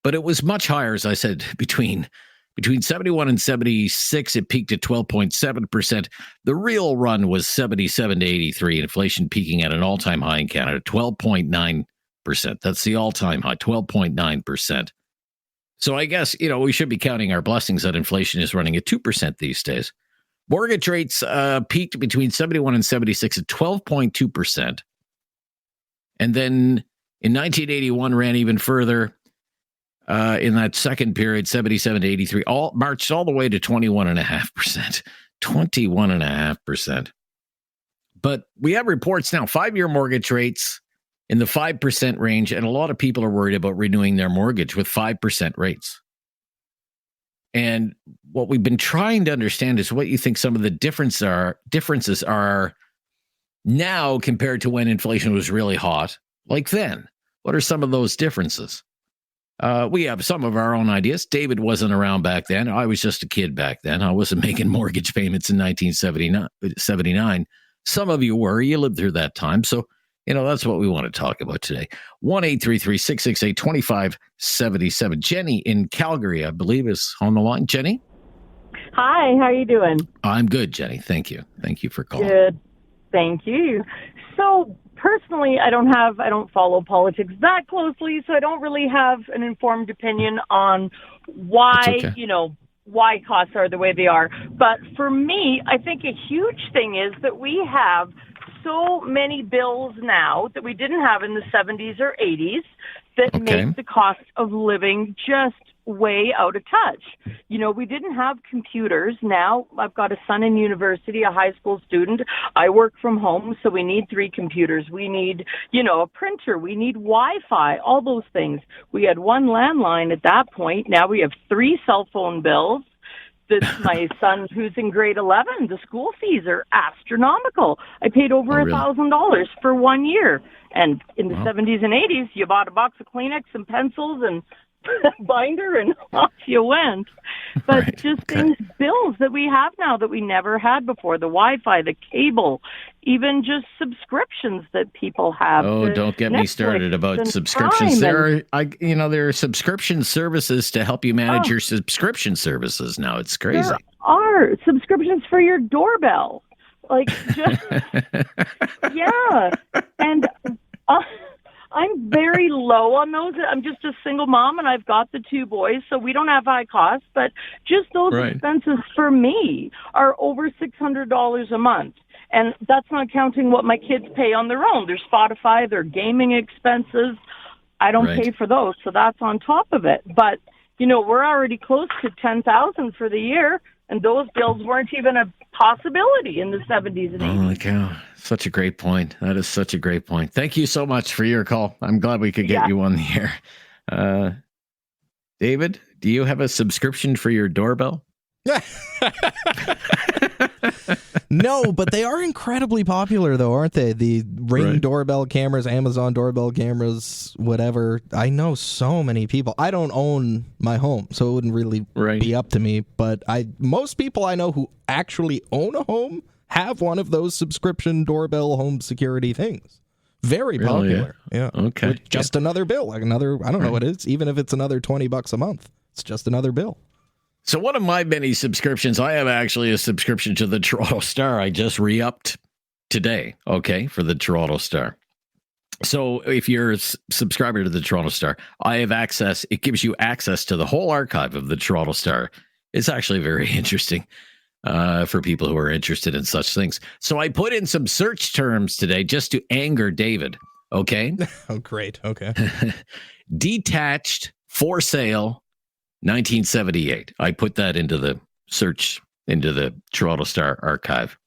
But it was much higher, as I said, between 71 and 76, it peaked at 12.7%. The real run was 77 to 83, inflation peaking at an all-time high in Canada, 12.9%. That's the all-time high, 12.9%. So I guess, we should be counting our blessings that inflation is running at 2% these days. Mortgage rates peaked between 71 and 76 at 12.2%. And then in 1981 ran even further. In that second period, 77 to 83, marched all the way to 21.5%. 21.5%. But we have reports now, 5-year mortgage rates in the 5% range, and a lot of people are worried about renewing their mortgage with 5% rates. And what we've been trying to understand is what you think some of the differences are now compared to when inflation was really hot, like then. What are some of those differences? We have some of our own ideas. David wasn't around back then. I was just a kid back then. I wasn't making mortgage payments in 1979. Some of you were. You lived through that time. So, that's what we want to talk about today. 1-833-668-2577. Jenny in Calgary, I believe, is on the line. Jenny? Hi, how are you doing? I'm good, Jenny. Thank you. Thank you for calling. Good. Thank you. So, personally, I don't follow politics that closely, so I don't really have an informed opinion on why, why costs are the way they are. But for me, I think a huge thing is that we have so many bills now that we didn't have in the 70s or 80s that make the cost of living just way out of touch. We didn't have computers. Now I've got a son in university, a high school student. I work from home, so we need 3 computers. We need, a printer. We need Wi-Fi, all those things. We had 1 landline at that point. Now we have 3 cell phone bills. My son, who's in grade 11, the school fees are astronomical. I paid over $1,000 for 1 year. And in the 70s and 80s, you bought a box of Kleenex and pencils and binder and off you went. But things, bills that we have now that we never had before, the Wi-Fi, the cable, even just subscriptions that people have. Oh, don't get me started about subscriptions. There are subscription services to help you manage your subscription services now. It's crazy. There are subscriptions for your doorbell. Yeah. And I'm very low on those. I'm just a single mom, and I've got the 2 boys, so we don't have high costs. But just those expenses for me are over $600 a month. And that's not counting what my kids pay on their own. There's Spotify, their gaming expenses. I don't pay for those, so that's on top of it. But, we're already close to $10,000 for the year, and those bills weren't even a possibility in the 70s and 80s. Oh, my God. Such a great point. That is such a great point. Thank you so much for your call. I'm glad we could get you on the air. David, do you have a subscription for your doorbell? No, but they are incredibly popular, though, aren't they? The Ring doorbell cameras, Amazon doorbell cameras, whatever. I know so many people. I don't own my home, so it wouldn't really be up to me. But most people I know who actually own a home have one of those subscription doorbell home security things. Very popular. Yeah. Okay. With just another bill, like another, I don't know what it is, even if it's another $20 a month. It's just another bill. So one of my many subscriptions, I have actually a subscription to the Toronto Star. I just re-upped today, for the Toronto Star. So if you're a subscriber to the Toronto Star, I have access. It gives you access to the whole archive of the Toronto Star. It's actually very interesting for people who are interested in such things. So I put in some search terms today just to anger David, okay? Oh, great. Okay. Detached, for sale, 1978. I put that into the search, into the Toronto Star archive.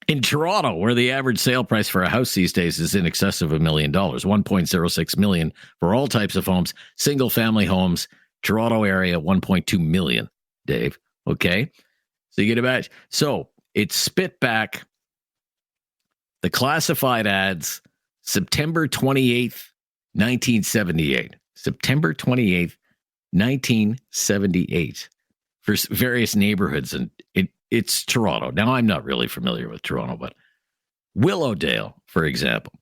In Toronto, where the average sale price for a house these days is in excess of $1 million, $1.06 million for all types of homes, single family homes, Toronto area, $1.2 million, Dave. Okay. So you get about, so it spit back the classified ads September 28th, 1978. September 28th, 1978 for various neighborhoods, and it's Toronto. Now, I'm not really familiar with Toronto, but Willowdale, for example,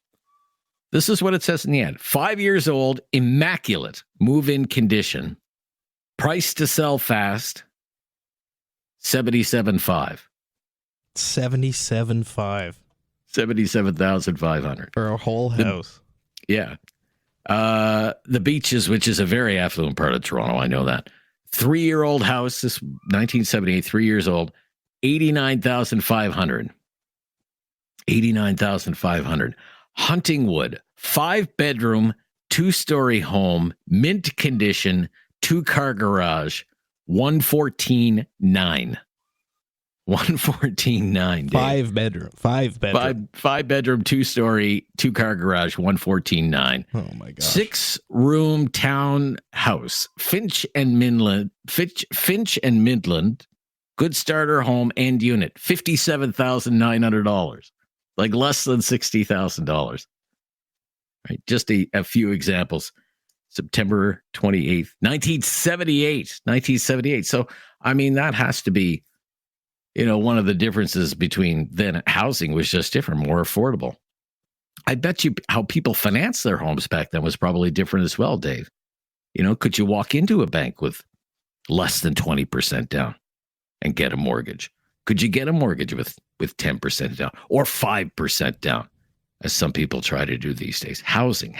This is what it says in the ad. 5 years old, immaculate, move-in condition, price to sell fast, $77,500. $77,500 for a whole house. Yeah. The Beaches, which is a very affluent part of Toronto, I know that. 3-year-old house, this 1978, 3 years old, $89,500. $89,500. Huntingwood, 5-bedroom, 2-story home, mint condition, 2-car garage, $114,900. $114,900. 5-bedroom. 5-bedroom. 5-bedroom, 2-story, 2-car garage, $114,900. Oh my gosh. 6-room townhouse, Finch and Midland. Good starter home and unit, $57,900. Like less than $60,000. Right, just a few examples. September 28th, 1978. So, I mean, that has to be, one of the differences between then housing was just different, more affordable. I bet you how people financed their homes back then was probably different as well, Dave. Could you walk into a bank with less than 20% down and get a mortgage? Could you get a mortgage with 10% down or 5% down, as some people try to do these days? Housing.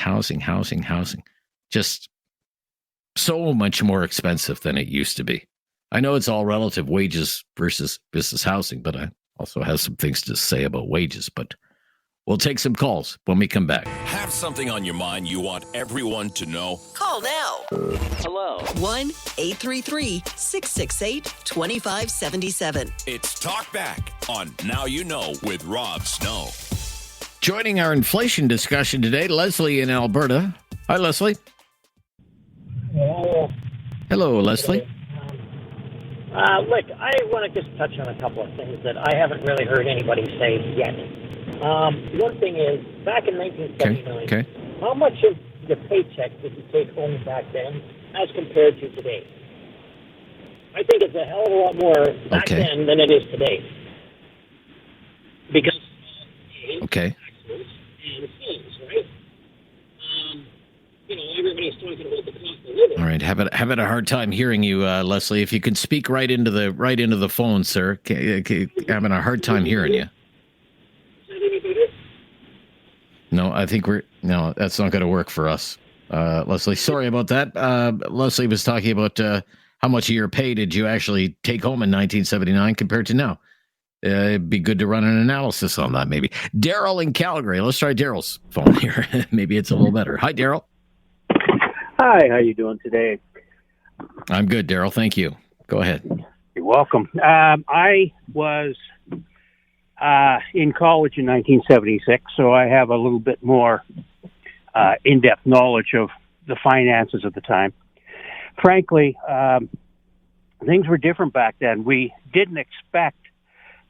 Just so much more expensive than it used to be. I know it's all relative, wages versus business housing, but I also have some things to say about wages. But we'll take some calls when we come back. Have something on your mind you want everyone to know? Call now. Hello. 1-833-668-2577. It's Talkback on Now You Know with Rob Snow. Joining our inflation discussion today, Leslie in Alberta. Hi, Leslie. Hello, Leslie. Look, I want to just touch on a couple of things that I haven't really heard anybody say yet. One thing is, back in 1979, how much of your paycheck did you take home back then as compared to today? I think it's a hell of a lot more back then than it is today. Because okay. And fees, right? Everybody's talking about the cost of living. All right, having a hard time hearing you, Leslie. If you could speak right into the phone, sir. Having a hard time hearing you. No, I think that's not going to work for us, Leslie. Sorry about that. Leslie was talking about how much of your pay did you actually take home in 1979 compared to now. It'd be good to run an analysis on that, maybe. Daryl in Calgary. Let's try Daryl's phone here. Maybe it's a little better. Hi, Daryl. Hi, how you doing today? I'm good, Daryl. Thank you. Go ahead. You're welcome. I was in college in 1976, so I have a little bit more in-depth knowledge of the finances at the time. Frankly, things were different back then. We didn't expect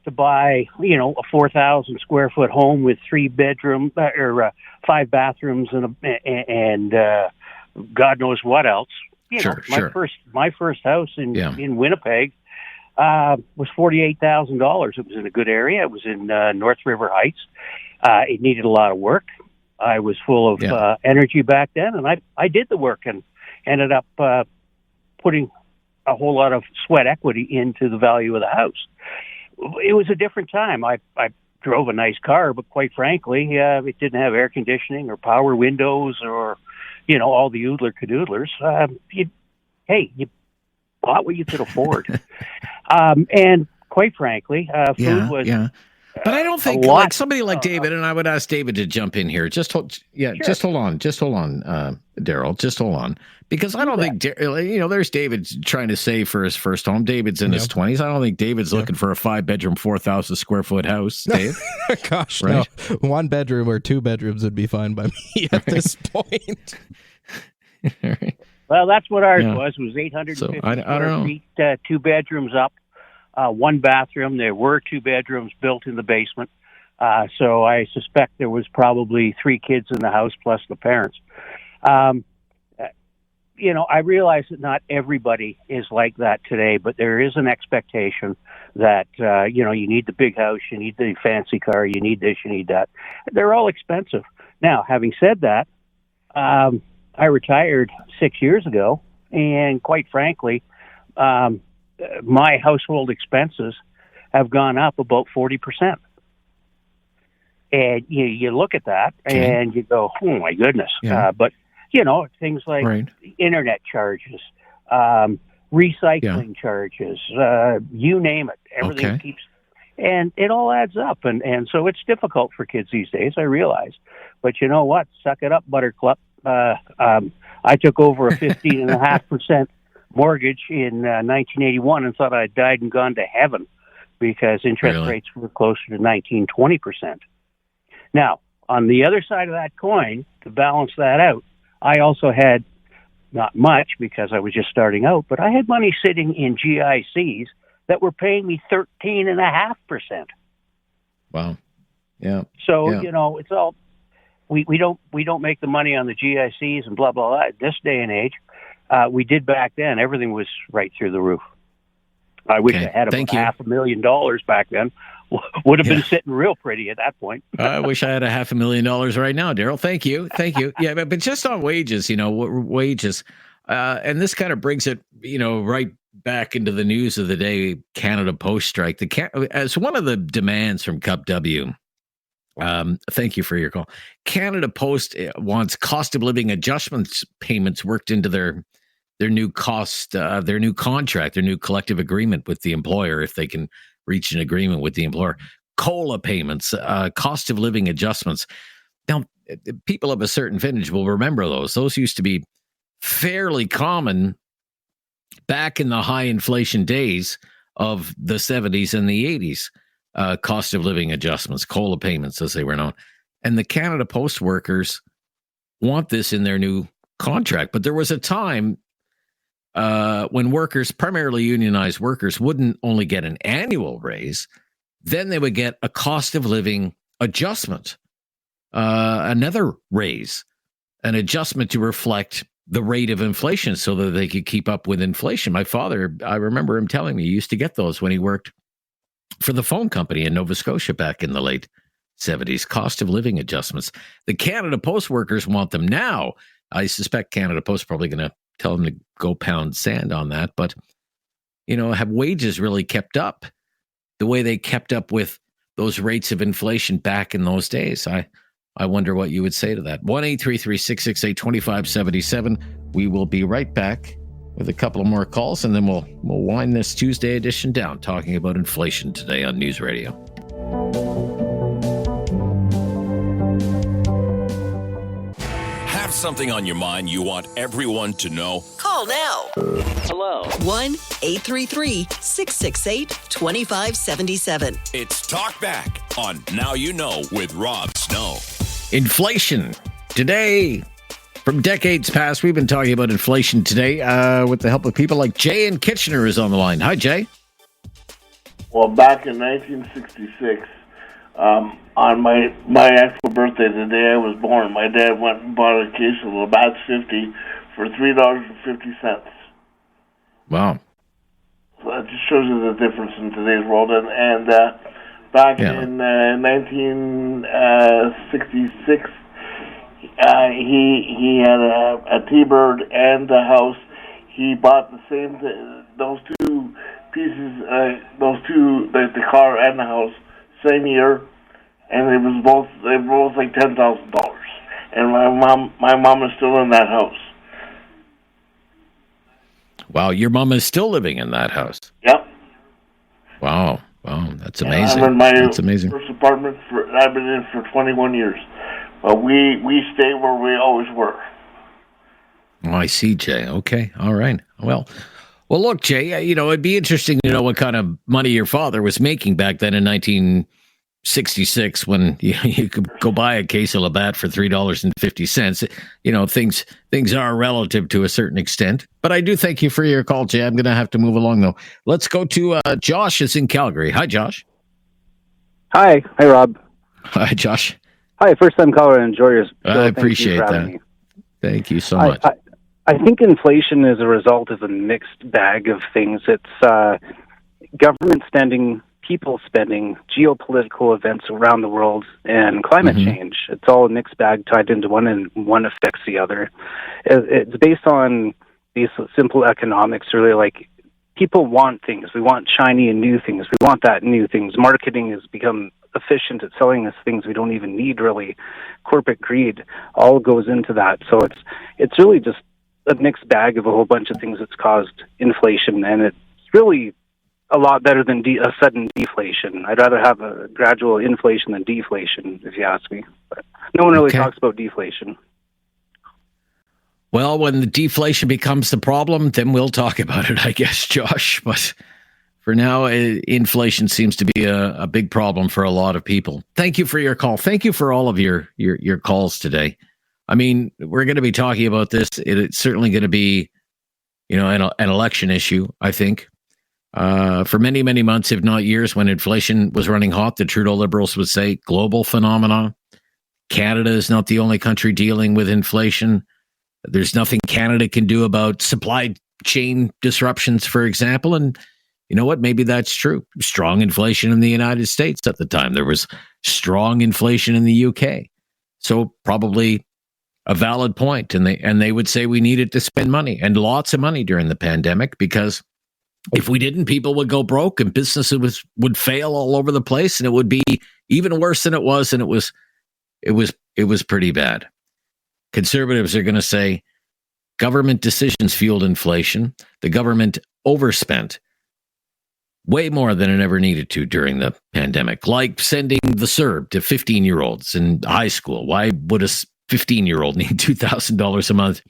to buy, a 4,000 square foot home with 3 bedrooms or 5 bathrooms and God knows what else. My first house in Winnipeg was $48,000. It was in a good area. It was in North River Heights. It needed a lot of work. I was full of energy back then, and I did the work and ended up putting a whole lot of sweat equity into the value of the house. It was a different time. I drove a nice car, but quite frankly, it didn't have air conditioning or power windows or, all the oodler-cadoodlers. You bought what you could afford. And quite frankly, food was... Yeah. But I don't think like somebody like David, and I would ask David to jump in here. Just hold on, Daryl. Just hold on, because I don't think there's David trying to save for his first home. David's in his 20s. I don't think David's looking for a 5-bedroom, 4,000 square foot house. Dave, gosh, right? No, 1 bedroom or 2 bedrooms would be fine by me at this point. Well, that's what ours was 850 square feet, 2 bedrooms up. 1 bathroom. There were 2 bedrooms built in the basement. So I suspect there was probably 3 kids in the house plus the parents. I realize that not everybody is like that today, but there is an expectation that, you need the big house, you need the fancy car, you need this, you need that. They're all expensive. Now, having said that, I retired 6 years ago, and quite frankly, my household expenses have gone up about 40%. And you look at that and you go, oh my goodness. Yeah. But, things like internet charges, recycling charges, you name it, everything keeps, and it all adds up. And so it's difficult for kids these days, I realize. But you know what? Suck it up, Buttercup. I took over a 15.5% mortgage in 1981 and thought I'd died and gone to heaven because interest rates were closer to 19-20%. Now, on the other side of that coin, to balance that out, I also had not much because I was just starting out, but I had money sitting in GICs that were paying me 13.5%. Wow. Yeah. So, it's all we don't make the money on the GICs and blah blah blah. This day and age, we did back then. Everything was right through the roof. I wish I had about $500,000 back then. Would have been sitting real pretty at that point. I wish I had $500,000 right now, Daryl. Thank you. Yeah, but just on wages, wages, and this kind of brings it, right back into the news of the day. Canada Post strike. As one of the demands from Cup W. Thank you for your call. Canada Post wants cost of living adjustments payments worked into their new cost, their new contract, their new collective agreement with the employer if they can reach an agreement with the employer. COLA payments, cost of living adjustments. Now, people of a certain vintage will remember those. Those used to be fairly common back in the high inflation days of the 70s and the 80s. Cost of living adjustments, COLA payments, as they were known. And the Canada Post workers want this in their new contract. But there was a time when workers, primarily unionized workers, wouldn't only get an annual raise, then they would get a cost of living adjustment, another raise, an adjustment to reflect the rate of inflation so that they could keep up with inflation. My father, I remember him telling me he used to get those when he worked for the phone company in Nova Scotia back in the late 70s, cost of living adjustments. The Canada Post workers want them now. I suspect Canada Post is probably going to tell them to go pound sand on that. But, have wages really kept up the way they kept up with those rates of inflation back in those days? I wonder what you would say to that. 1-833-668-2577. We will be right back with a couple of more calls, and then we'll wind this Tuesday edition down, talking about inflation today on News Radio. Have something on your mind you want everyone to know? Call now. Hello. 1-833-668-2577. It's Talkback on Now You Know with Rob Snow. Inflation today. From decades past, we've been talking about inflation today with the help of people like Jay in Kitchener is on the line. Hi, Jay. Well, back in 1966, on my actual birthday, the day I was born, my dad went and bought a case of Labatt's 50 for $3.50. Wow. So that just shows you the difference in today's world. And back in 1966, he had a T-Bird and a house. He bought the same those two pieces, the car and the house, same year, and they were both like $10,000. And my mom is still in that house. Wow, your mom is still living in that house. Yep. Wow, that's amazing. I'm in my that's amazing. first apartment I've been in for 21 years. But we stay where we always were. Oh, I see, Jay. Okay, all right. Well, look, Jay, it'd be interesting to know what kind of money your father was making back then in 1966 when you could go buy a case of Labatt for $3.50. Things are relative to a certain extent. But I do thank you for your call, Jay. I'm going to have to move along, though. Let's go to Josh is in Calgary. Hi, Josh. Hi, Rob. Hi, Josh. Hi, first-time caller. Enjoy your show. I appreciate that. Thank you so much. I think inflation is a result of a mixed bag of things. It's government spending people spending, geopolitical events around the world, and climate change. It's all a mixed bag tied into one, and one affects the other. It's based on these simple economics, really. Like, people want things. We want shiny and new things. We want that new things. Marketing has become efficient at selling us things we don't even need, really. Corporate greed all goes into that. So it's really just a mixed bag of a whole bunch of things that's caused inflation, and it's really a lot better than a sudden deflation. I'd rather have a gradual inflation than deflation, if you ask me. But no one really talks about deflation. Well, when the deflation becomes the problem, then we'll talk about it, I guess, Josh. But for now, inflation seems to be a big problem for a lot of people. Thank you for your call. Thank you for all of your calls today. I mean, we're going to be talking about this. It's certainly going to be, an election issue, I think. For many, many months, if not years, when inflation was running hot, the Trudeau Liberals would say global phenomenon. Canada is not the only country dealing with inflation. There's nothing Canada can do about supply chain disruptions, for example. And you know what? Maybe that's true. Strong inflation in the United States at the time. There was strong inflation in the UK. So probably a valid point. And they would say we needed to spend money, and lots of money during the pandemic, because if we didn't, people would go broke and businesses would fail all over the place, and it would be even worse than it was. And it was pretty bad. Conservatives are going to say government decisions fueled inflation. The government overspent way more than it ever needed to during the pandemic, like sending the CERB to 15-year-olds in high school. Why would a 15-year-old need $2,000 a month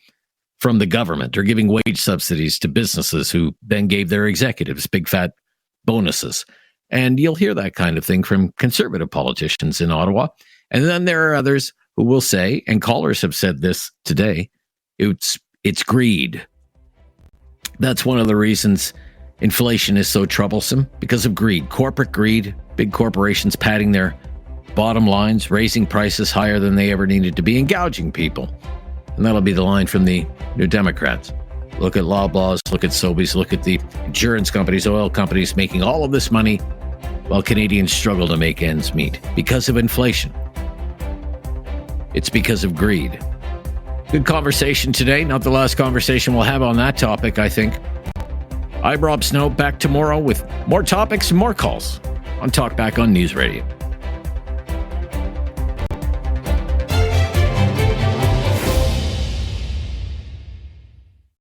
from the government, or giving wage subsidies to businesses who then gave their executives big fat bonuses? And you'll hear that kind of thing from conservative politicians in Ottawa. And then there are others who will say, and callers have said this today, it's greed. That's one of the reasons inflation is so troublesome, because of greed. Corporate greed, big corporations padding their bottom lines, raising prices higher than they ever needed to be, and gouging people. And that'll be the line from the New Democrats. Look at Loblaws, look at Sobeys, look at the insurance companies, oil companies making all of this money while Canadians struggle to make ends meet because of inflation. It's because of greed. Good conversation today. Not the last conversation we'll have on that topic, I think. I'm Rob Snow, back tomorrow with more topics and more calls on Talkback on News Radio.